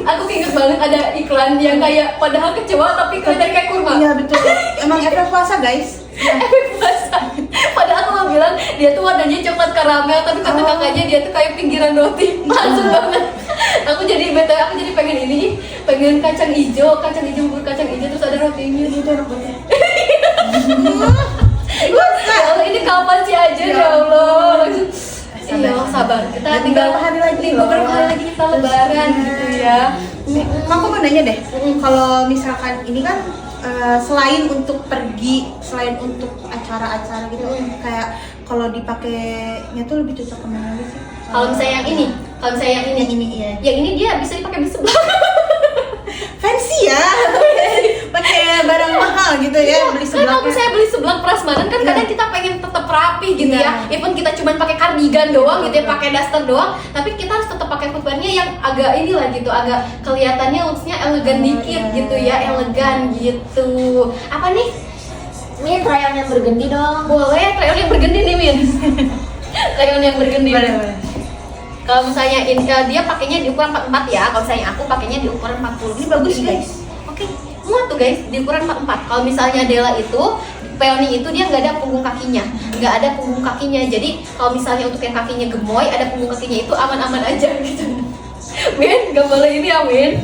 Speaker 1: Aku inget banget ada iklan yang kayak padahal kecewa tapi kelihatan kayak kurma.
Speaker 2: Iya betul. Emang efek puasa guys.
Speaker 1: Efek puasa. Padahal aku mau bilang dia tuh warnanya coklat karamel, tapi kata kakaknya dia tuh kayak pinggiran roti. Langsung banget. Aku jadi pengen ini, pengen kacang hijau bubur kacang hijau terus ada rotinya.
Speaker 2: Itu enak banget.
Speaker 1: Ya Allah, ini kapan sih aja ya Allah. Iya, sabar. Kita tinggal beberapa hari lagi kita lebaran gitu ya.
Speaker 2: Aku mau nanya deh, kalau misalkan ini kan selain untuk pergi, selain untuk acara-acara gitu, kayak kalau dipakainya tuh lebih cocok kemana sih?
Speaker 1: Kalau misalnya yang ini,
Speaker 2: iya.
Speaker 1: Yang ini dia bisa dipakai di sebelah.
Speaker 2: Fancy ya, pakai barang mahal gitu ya, beli seblak.
Speaker 1: Kalau misalnya beli seblak prasmanan kan kadang kita pengen tetap rapi gitu ya. Even kita cuma pakai kardigan doang gitu ya, pakai daster doang, tapi kita harus tetap pakai footwearnya yang agak inilah gitu, agak kelihatannya looksnya elegan dikit gitu ya, elegan gitu. Apa nih?
Speaker 4: Min, rayon yang bergendi dong.
Speaker 1: Boleh, rayon yang bergendi nih Min. Rayon yang bergendi.
Speaker 2: Boleh.
Speaker 1: Kalau misalnya dia pakainya di ukuran 44 ya, kalau misalnya aku pakainya di ukuran 40.
Speaker 2: Ini bagus guys.
Speaker 1: Oke, muat tuh guys di ukuran 44. Kalau misalnya Dela itu Peony itu dia nggak ada punggung kakinya, nggak ada punggung kakinya. Jadi kalau misalnya untuk yang kakinya gemoy, ada punggung kakinya itu aman-aman aja gitu. Min, nggak boleh ini ya Min,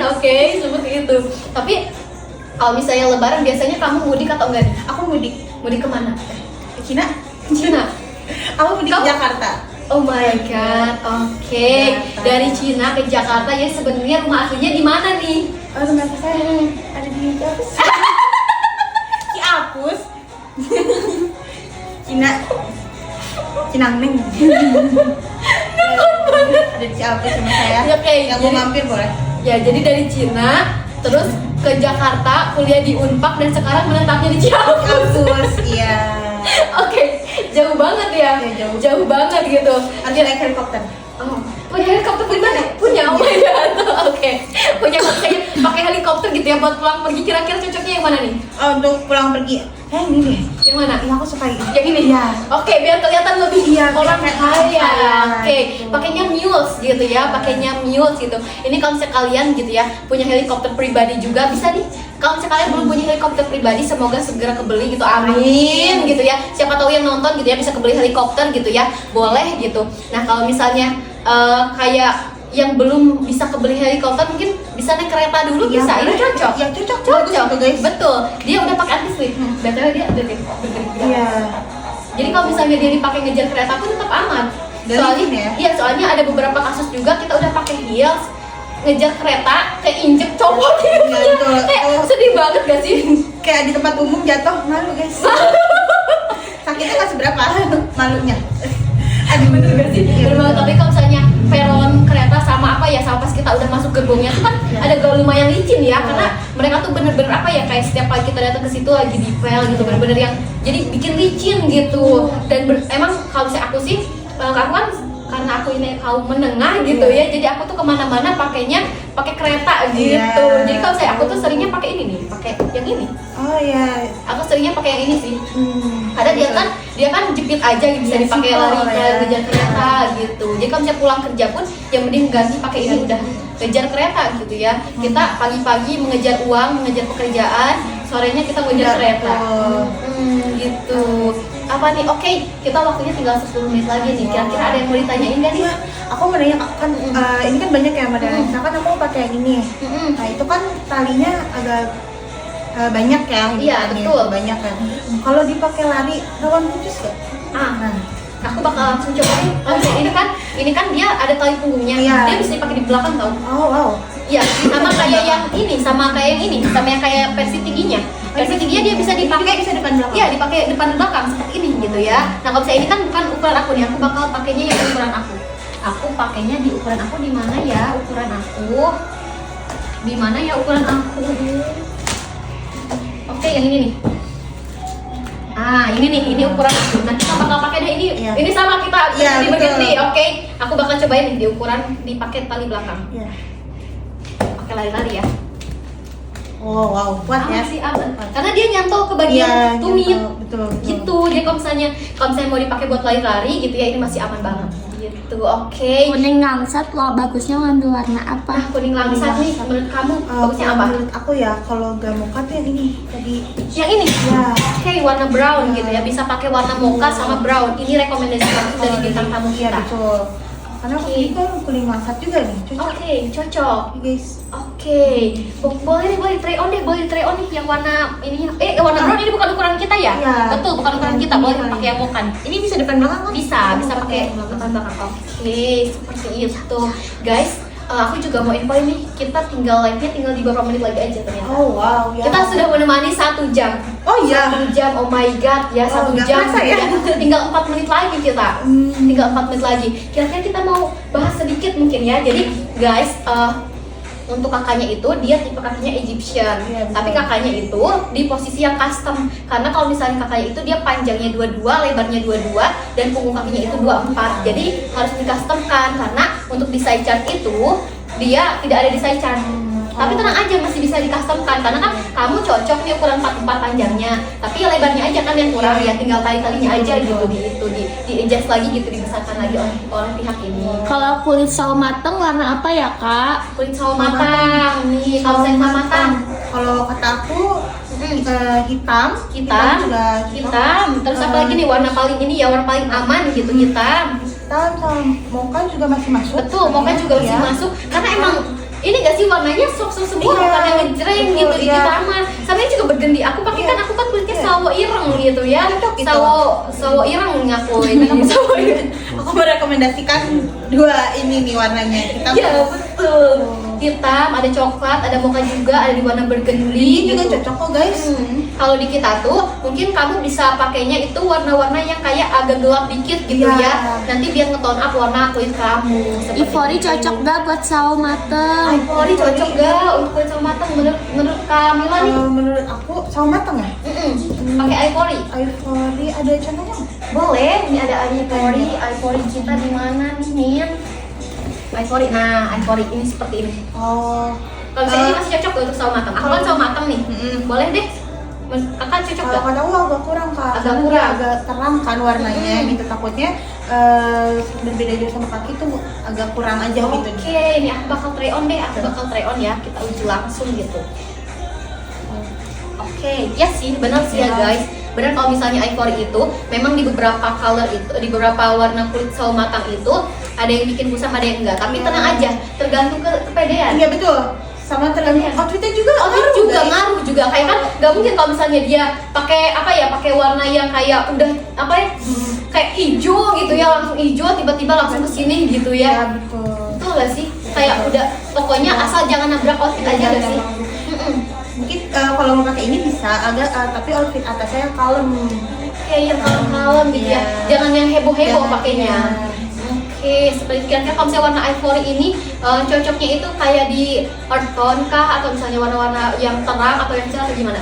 Speaker 1: oke, seperti itu. Tapi kalau misalnya Lebaran biasanya kamu mudik atau enggak nih?
Speaker 2: Aku mudik
Speaker 1: Mudik kemana?
Speaker 2: ke Cina.
Speaker 1: Cina.
Speaker 2: Aku mudik
Speaker 1: Kamu-
Speaker 2: ke Jakarta.
Speaker 1: Oh my god, oke.
Speaker 2: Jakarta.
Speaker 1: Dari Cina ke Jakarta, ya sebenarnya rumah aslinya di mana nih?
Speaker 2: Oh, rumah saya ada di Ciapus. Ciapus. Cina. Cinangneng. Ada di Ciapus sama saya.
Speaker 1: Oke,
Speaker 2: Yang mau
Speaker 1: jadi-
Speaker 2: mampir boleh.
Speaker 1: Ya, jadi dari Cina terus ke Jakarta, kuliah di Unpad dan sekarang menetapnya di Ciamis.
Speaker 2: Ciapus, iya.
Speaker 1: Oke, jauh banget ya.
Speaker 2: Ya, jauh.
Speaker 1: Jauh banget gitu.
Speaker 2: Harus naik helikopter.
Speaker 1: Oh, punya helikopter di mana? Punya, oh my god. Oke. Punya maksudnya pakai helikopter gitu ya buat pulang pergi, kira-kira cocoknya yang mana nih?
Speaker 2: Oh, untuk pulang pergi. Ini deh.
Speaker 1: Yang mana?
Speaker 2: Ini aku suka ini.
Speaker 1: Yang ini?
Speaker 2: Iya.
Speaker 1: Oke, biar kelihatan lebih
Speaker 2: Iya,
Speaker 1: orang
Speaker 2: kayak
Speaker 1: kaya.
Speaker 2: kaya,
Speaker 1: Oke,
Speaker 2: gitu.
Speaker 1: pakainya mules gitu ya, pakainya mules gitu. Ini kalau misalnya kalian gitu ya punya helikopter pribadi juga bisa nih. Kalau misalnya kalian belum punya helikopter pribadi, semoga segera kebeli gitu. Amin gitu ya. Siapa tahu yang nonton gitu ya bisa kebeli helikopter gitu ya. Boleh gitu. Nah, kalau misalnya kayak yang belum bisa kebeli helikopter mungkin bisa naik kereta dulu
Speaker 2: Iya,
Speaker 1: bisa. Ini
Speaker 2: boleh.
Speaker 1: cocok.
Speaker 2: Iya, cocok. Bagus
Speaker 1: Cocok
Speaker 2: itu, guys.
Speaker 1: Betul. Dia udah pakai anti slip. Betul dia udah bergerak.
Speaker 2: Iya.
Speaker 1: Jadi kalau misalnya dia dipakai ngejar kereta pun tetap aman.
Speaker 2: Dan
Speaker 1: Soalnya
Speaker 2: licin ya?
Speaker 1: iya, soalnya ada beberapa kasus juga kita udah pakai heels ngejar kereta keinjek copot gitu.
Speaker 2: Iya, betul.
Speaker 1: Sedih banget gak sih?
Speaker 2: Kayak di tempat umum jatuh, malu guys. Sakitnya nggak seberapa, malunya.
Speaker 1: Aduh, bener gak sih?
Speaker 2: Iya,
Speaker 1: Bener banget.
Speaker 2: betul.
Speaker 1: Tapi kalau misalnya peron kereta sama apa ya, sama pas kita udah masuk gerbongnya tuh kan ada gaul lumayan licin ya, karena mereka tuh bener-bener apa ya, kayak setiap kali kita datang ke situ lagi dipel gitu, bener-bener yang jadi bikin licin gitu. Dan emang kalau misalnya aku sih, aku kan karena aku ini kaum menengah gitu ya, jadi aku tuh kemana-mana pakainya pakai kereta gitu.
Speaker 2: Iya.
Speaker 1: Jadi kalau saya aku tuh seringnya pakai ini nih, pakai yang ini.
Speaker 2: Oh ya.
Speaker 1: Aku seringnya pakai yang ini sih. Karena dia kan jepit aja gitu, bisa
Speaker 2: Iya,
Speaker 1: dipakai
Speaker 2: simpel
Speaker 1: lari ke
Speaker 2: ya.
Speaker 1: kejar kereta gitu. Jadi kalau misalnya pulang kerja pun yang mending ganti pakai ini udah kejar kereta gitu ya. Kita pagi-pagi mengejar uang, mengejar pekerjaan, sorenya kita mengejar
Speaker 2: Iya,
Speaker 1: kereta.
Speaker 2: betul.
Speaker 1: Gitu. Apa nih? Oke, kita waktunya tinggal 10 menit lagi nih. Kira-kira ada yang mau ditanyain gak nih?
Speaker 2: Iya, aku mau nanya kan ini kan banyak ya Mbak Dara. Misalkan aku mau pakai yang ini.
Speaker 1: Mm-mm.
Speaker 2: Nah, itu kan talinya agak banyak ya.
Speaker 1: Iya,
Speaker 2: Ini
Speaker 1: betul.
Speaker 2: Banyak kan. Kalau dipakai lari, rawan putus gak?
Speaker 1: Ah,
Speaker 2: Nah,
Speaker 1: aku bakal langsung coba nih. Oh, ini kan dia ada tali punggungnya.
Speaker 2: Iya.
Speaker 1: Dia bisa dipakai di belakang tau.
Speaker 2: oh wow.
Speaker 1: Iya, sama kayak yang ini, sama kayak yang ini, sama yang kayak versi tingginya. Versi tingginya dia bisa dipakai
Speaker 2: Bisa depan belakang.
Speaker 1: Iya, dipakai depan belakang seperti ini gitu ya. Nah, kalau misalnya ini kan bukan ukuran aku nih, aku bakal pakainya yang ukuran aku. Aku pakainya di ukuran aku di mana ya? Ukuran aku. Di mana ya ukuran aku? Oke, yang ini nih. Ah, ini nih, ini ukuran aku. Nah, kita bakal pakai deh ini.
Speaker 2: Iya.
Speaker 1: Ini sama kita
Speaker 2: Iya,
Speaker 1: di berganti.
Speaker 2: betul.
Speaker 1: Oke, aku bakal cobain nih di ukuran dipakai tali belakang.
Speaker 2: Iya.
Speaker 1: Pakai lari-lari ya.
Speaker 2: Oh wow, kuat ya.
Speaker 1: Aman sih, aman. Karena dia nyantol ke bagian
Speaker 2: Iya,
Speaker 1: tumit.
Speaker 2: nyantol. Betul, betul.
Speaker 1: Gitu. Dia kalau misalnya mau dipakai buat lari-lari gitu ya, ini masih aman banget. Gitu. Oke.
Speaker 4: Kuning langsat loh, bagusnya ngambil warna apa?
Speaker 1: Ah, kuning langsat nih menurut kamu bagusnya apa?
Speaker 2: Menurut aku ya, kalau gak mocha tuh yang ini tadi.
Speaker 1: Yang ini.
Speaker 2: Ya.
Speaker 1: Oke, warna brown gitu ya. Bisa pakai warna mocha sama brown. Ini rekomendasi langsung dari bintang tamu
Speaker 2: Iya
Speaker 1: kita.
Speaker 2: betul. Karena
Speaker 1: Oke.
Speaker 2: ini kan kuning langsat juga nih, cocok.
Speaker 1: Oke, cocok.
Speaker 2: Guys.
Speaker 1: Oke, boleh nih, boleh try on nih yang warna ini. Warna brown ini bukan ukuran kita ya?
Speaker 2: Iya.
Speaker 1: Betul, bukan ukuran kita. Boleh
Speaker 2: Iya.
Speaker 1: pakai yang mocha.
Speaker 2: Ini bisa depan belakang kan?
Speaker 1: Bisa pakai depan belakang. Oke, seperti itu. Guys, aku juga mau info ini. Kita tinggal live-nya tinggal di beberapa menit lagi aja ternyata.
Speaker 2: Oh wow ya.
Speaker 1: Kita sudah menemani 1 jam.
Speaker 2: Oh iya.
Speaker 1: 1 jam, oh my god ya, 1
Speaker 2: nggak
Speaker 1: jam
Speaker 2: kerasa ya.
Speaker 1: Tinggal 4 menit lagi kita. Tinggal 4 menit lagi. Kira-kira kita mau bahas sedikit mungkin ya. Jadi guys, untuk kakaknya itu dia tipe kakinya Egyptian,
Speaker 2: Iya, betul.
Speaker 1: tapi kakaknya itu di posisi yang custom. Karena kalau misalnya kakaknya itu dia panjangnya 22, lebarnya 22, dan punggung kakinya itu 24. Jadi harus di-customkan karena untuk di side chart itu dia tidak ada di side chart. Tapi tenang aja, masih bisa di-customkan karena kan kamu cocok nih ukuran 44 panjangnya, tapi ya lebarnya aja kan yang kurang ya, tinggal tali-talinya aja gitu di adjust lagi gitu, dibesarkan lagi oleh pihak ini.
Speaker 4: Kalau kulit sawo mateng warna apa ya kak?
Speaker 1: Kulit sawo matang nih, kalau saya matang.
Speaker 2: kalau kata aku hitam
Speaker 1: Hitam,
Speaker 2: juga
Speaker 1: hitam. Terus apa lagi nih warna paling ini ya, warna paling aman gitu, hitam.
Speaker 2: hitam sama mocha juga masih masuk.
Speaker 1: Betul, mocha juga masih
Speaker 2: Iya.
Speaker 1: masuk karena emang ini gak sih warnanya sok-sok semua,
Speaker 2: Iya,
Speaker 1: bukan yang ngejreng gitu di
Speaker 2: iya.
Speaker 1: kamar. Sama ini juga bergendi. Aku pakai
Speaker 2: Iya.
Speaker 1: kan, aku kan kulitnya sawo ireng gitu ya.
Speaker 2: Cocok gitu.
Speaker 1: Sawo ireng aku. Ini kan sawo ireng.
Speaker 2: Aku merekomendasikan dua ini nih warnanya. Hitam
Speaker 1: Iya betul. Hitam, ada coklat, ada mocha juga, ada di warna bergendi.
Speaker 2: ini juga
Speaker 1: gitu.
Speaker 2: cocok kok guys.
Speaker 1: Kalau di kita tuh mungkin kamu bisa pakainya itu warna-warna yang kayak agak gelap dikit gitu
Speaker 2: Iya.
Speaker 1: ya. Nanti biar nge-tone up warna kulit kamu. seperti
Speaker 4: Ivory
Speaker 1: itu.
Speaker 4: cocok gak buat sawo mateng?
Speaker 1: Ivory cocok gak untuk kulit sawo matang menurut Kamila nih?
Speaker 2: Kalau menurut aku sama matang ya.
Speaker 1: Pakai ivory.
Speaker 2: Ivory ada contohnya nggak?
Speaker 1: Boleh, ini ada ivory. Ivory kita di mana nih, Min? Ivory. Nah, ivory ini seperti ini.
Speaker 2: Oh.
Speaker 1: Kalau misalnya ini masih cocok gak untuk sawo matang? Aku kan sawo matang nih. Boleh deh. Kakak cocok
Speaker 2: Kalau
Speaker 1: gak?
Speaker 2: kata aku agak kurang kak,
Speaker 1: Agak
Speaker 2: karena dia
Speaker 1: kurang.
Speaker 2: agak terang kan warnanya gitu, takutnya berbeda jauh sama kaki tuh agak kurang aja gitu.
Speaker 1: Oke, ini aku bakal try on deh. Aku bakal try on ya. Kita uji langsung gitu. Oke, ya sih, benar sih ya
Speaker 2: Ya.
Speaker 1: guys. Benar kalau misalnya ivory itu memang di beberapa color itu, di beberapa warna kulit sawo matang itu ada yang bikin kusam, ada yang enggak. Tapi tenang aja, tergantung kepedean.
Speaker 2: Iya betul, sama tergantung
Speaker 1: Iya.
Speaker 2: outfitnya juga.
Speaker 1: Outfit
Speaker 2: ngaruh,
Speaker 1: juga
Speaker 2: guys.
Speaker 1: ngaruh juga, kayak kan nggak mungkin kalau misalnya dia pakai apa ya, pakai warna yang kayak udah apa ya, kayak hijau gitu ya, langsung hijau tiba-tiba langsung ke sini gitu
Speaker 2: Iya
Speaker 1: ya.
Speaker 2: betul.
Speaker 1: Betul gak sih? Kayak udah pokoknya asal jangan nabrak outfit aja gak sih?
Speaker 2: Mungkin kalau mau pakai ini bisa agak tapi outfit atasnya yang kalem.
Speaker 1: Kayak yang kalem-kalem gitu ya.
Speaker 2: Iya.
Speaker 1: Jangan yang heboh-heboh
Speaker 2: Jangan,
Speaker 1: pakainya.
Speaker 2: iya.
Speaker 1: Oke, seperti kira-kira kalau misalnya warna ivory ini cocoknya itu kayak di earth tone kah, atau misalnya warna-warna yang terang atau yang cerah atau gimana?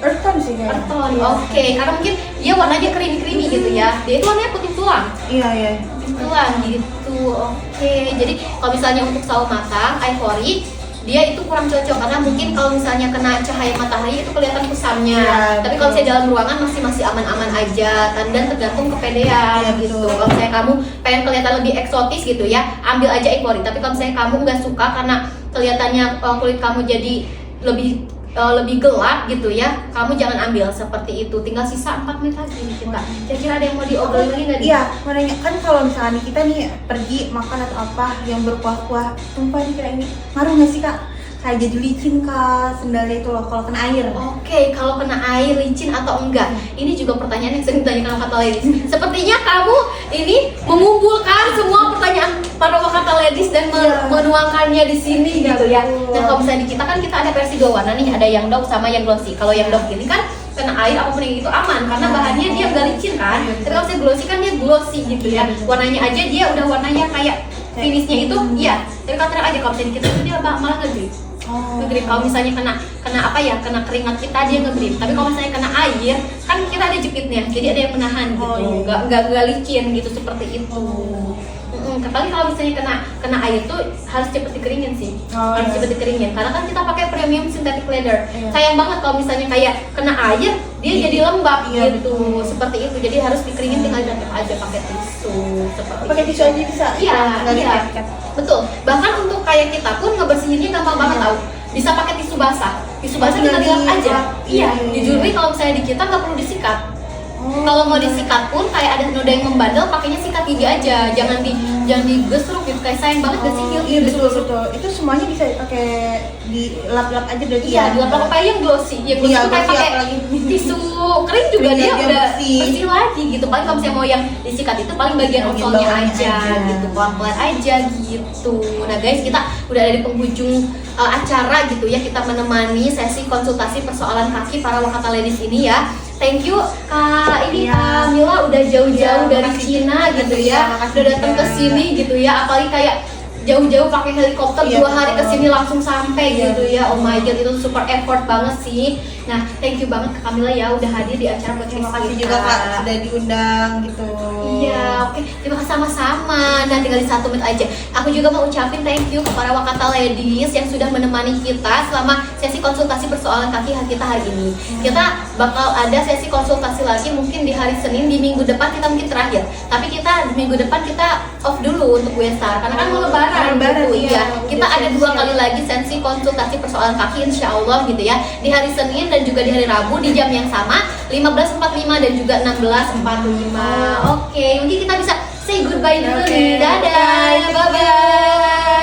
Speaker 2: Earth tone sih kayaknya.
Speaker 1: Earth tone,
Speaker 2: Iya.
Speaker 1: oke. Karena mungkin dia warnanya creamy-creamy gitu ya. Dia itu warnanya putih tulang.
Speaker 2: Iya iya.
Speaker 1: Tulang gitu, oke. Jadi kalau misalnya untuk sawo matang, ivory dia itu kurang cocok karena mungkin kalau misalnya kena cahaya matahari itu kelihatan kusamnya.
Speaker 2: Iya,
Speaker 1: Tapi
Speaker 2: betul.
Speaker 1: kalau misalnya dalam ruangan masih aman-aman aja, dan tergantung kepedean
Speaker 2: Iya,
Speaker 1: gitu.
Speaker 2: betul.
Speaker 1: Kalau misalnya kamu pengen kelihatan lebih eksotis gitu ya, ambil aja ivory. Tapi kalau misalnya kamu nggak suka karena kelihatannya kulit kamu jadi lebih gelap gitu ya, kamu jangan ambil seperti itu. Tinggal sisa 4 menit lagi nih kita. Kira-kira ada yang mau diobrolin lagi nggak? Di?
Speaker 2: Iya, makanya kan kalau misalnya kita nih pergi makan atau apa yang berkuah-kuah, tumpah nih kayak ini, ngaruh nggak sih kak? Kayak jadi licin kak sendalnya itu loh kalau kena air.
Speaker 1: Oke, kalau kena air licin atau enggak? Ini juga pertanyaan yang sering ditanyakan Wakata Ladies. Sepertinya kamu ini mengumpulkan semua pertanyaan para Wakata Ladies dan
Speaker 2: Iya.
Speaker 1: menuangkannya di sini gitu ya.
Speaker 2: Betul.
Speaker 1: Nah, kalau misalnya di kita kan kita ada versi 2 warna nih, ada yang doff sama yang glossy. Kalau yang doff ini kan kena air apapun yang itu aman karena bahannya dia nggak licin kan. Tapi kalau misalnya glossy kan dia glossy gitu ya. Warnanya aja dia udah warnanya kayak finishnya itu, iya. Tapi kalau tenang aja kalau misalnya di kita itu dia malah nge-grip. Nge-grip. Kalau misalnya kena apa ya, kena keringat kita dia nge-grip. Tapi kalau misalnya kena air kan kita ada jepitnya, jadi ada yang menahan gitu.
Speaker 2: Oh, iya.
Speaker 1: Nggak licin gitu seperti itu. Apalagi kalau misalnya kena air tuh harus cepet dikeringin sih.
Speaker 2: Oh,
Speaker 1: Harus
Speaker 2: iya.
Speaker 1: cepet dikeringin karena kan kita pakai premium synthetic leather.
Speaker 2: Iya.
Speaker 1: Sayang banget kalau misalnya kayak kena air dia jadi lembab
Speaker 2: Iya,
Speaker 1: gitu. Seperti itu. Jadi harus dikeringin, tinggal jatuh aja pakai tisu seperti
Speaker 2: Pakai
Speaker 1: itu.
Speaker 2: tisu aja bisa.
Speaker 1: Iya,
Speaker 2: Nggak
Speaker 1: iya.
Speaker 2: diikat-ikat.
Speaker 1: Betul. Bahkan untuk kayak kita pun ngebersihinnya gampang banget
Speaker 2: Iya.
Speaker 1: tau. Bisa pakai tisu basah. Tisu basah
Speaker 2: Tinggal
Speaker 1: tinggal dilap aja.
Speaker 2: dilap.
Speaker 1: Iya.
Speaker 2: Iya,
Speaker 1: Di
Speaker 2: iya,
Speaker 1: jewelry
Speaker 2: iya.
Speaker 1: kalau misalnya di kita nggak perlu disikat.
Speaker 2: Oh.
Speaker 1: Kalau mau disikat pun kayak ada noda yang membandel, pakainya sikat gigi aja. Jangan digesruk gitu. Kayak sayang banget gak sih Hil?
Speaker 2: Iya betul
Speaker 1: Digesruk.
Speaker 2: betul. Itu semuanya bisa pakai dilap-lap aja berarti.
Speaker 1: Iya,
Speaker 2: ya?
Speaker 1: dilap pakai yang glossy. Ya glossy
Speaker 2: Iya,
Speaker 1: tuh kayak
Speaker 2: glossy
Speaker 1: pakai
Speaker 2: apalagi.
Speaker 1: tisu kering juga
Speaker 2: Kering
Speaker 1: dia
Speaker 2: aja
Speaker 1: udah
Speaker 2: bersih.
Speaker 1: bersih lagi gitu. Paling kalau misalnya mau yang disikat itu paling bagian
Speaker 2: Bagian
Speaker 1: outsole-nya
Speaker 2: bawahnya
Speaker 1: aja
Speaker 2: aja.
Speaker 1: gitu, pelan-pelan aja gitu. Nah guys, kita udah ada di penghujung acara gitu ya. Kita menemani sesi konsultasi persoalan kaki para Wakata Ladies ini ya. Thank you Kak ini
Speaker 2: Iya.
Speaker 1: Kak Mila udah jauh-jauh
Speaker 2: Iya,
Speaker 1: dari
Speaker 2: makasih.
Speaker 1: Cina gitu
Speaker 2: Iya,
Speaker 1: ya.
Speaker 2: makasih
Speaker 1: Udah datang
Speaker 2: juga.
Speaker 1: ke sini gitu ya. Apalagi kayak jauh-jauh pakai helikopter
Speaker 2: Iya,
Speaker 1: 2 hari
Speaker 2: betul.
Speaker 1: ke sini langsung sampai
Speaker 2: Iya,
Speaker 1: gitu ya. Oh
Speaker 2: betul.
Speaker 1: my god, itu super effort banget sih. Nah, thank you banget Kak Kamila ya udah hadir di acara podcast
Speaker 2: Terima kasih
Speaker 1: kita.
Speaker 2: juga Kak sudah diundang gitu.
Speaker 1: Iya, oke. Terima kasih sama-sama. Nah, tinggal di 1 menit aja. Aku juga mau ucapin thank you ke para Wakata Ladies yang sudah menemani kita selama sesi konsultasi persoalan kaki kita hari ini. Kita bakal ada sesi konsultasi lagi mungkin di hari Senin, di minggu depan kita mungkin terakhir. Tapi kita di minggu depan kita off dulu untuk WSR karena kan mau lebaran
Speaker 2: Lebaran,
Speaker 1: gitu.
Speaker 2: iya.
Speaker 1: Iya. Kita
Speaker 2: Udah
Speaker 1: ada 2
Speaker 2: siap-siap.
Speaker 1: kali lagi sesi konsultasi persoalan kaki insya Allah gitu ya. Di hari Senin dan juga di hari Rabu di jam yang sama 15.45 dan juga 16.45. Oke, mungkin kita bisa say goodbye dulu
Speaker 2: Oke,
Speaker 1: nih. Dadah.
Speaker 2: bye.
Speaker 1: Bye bye.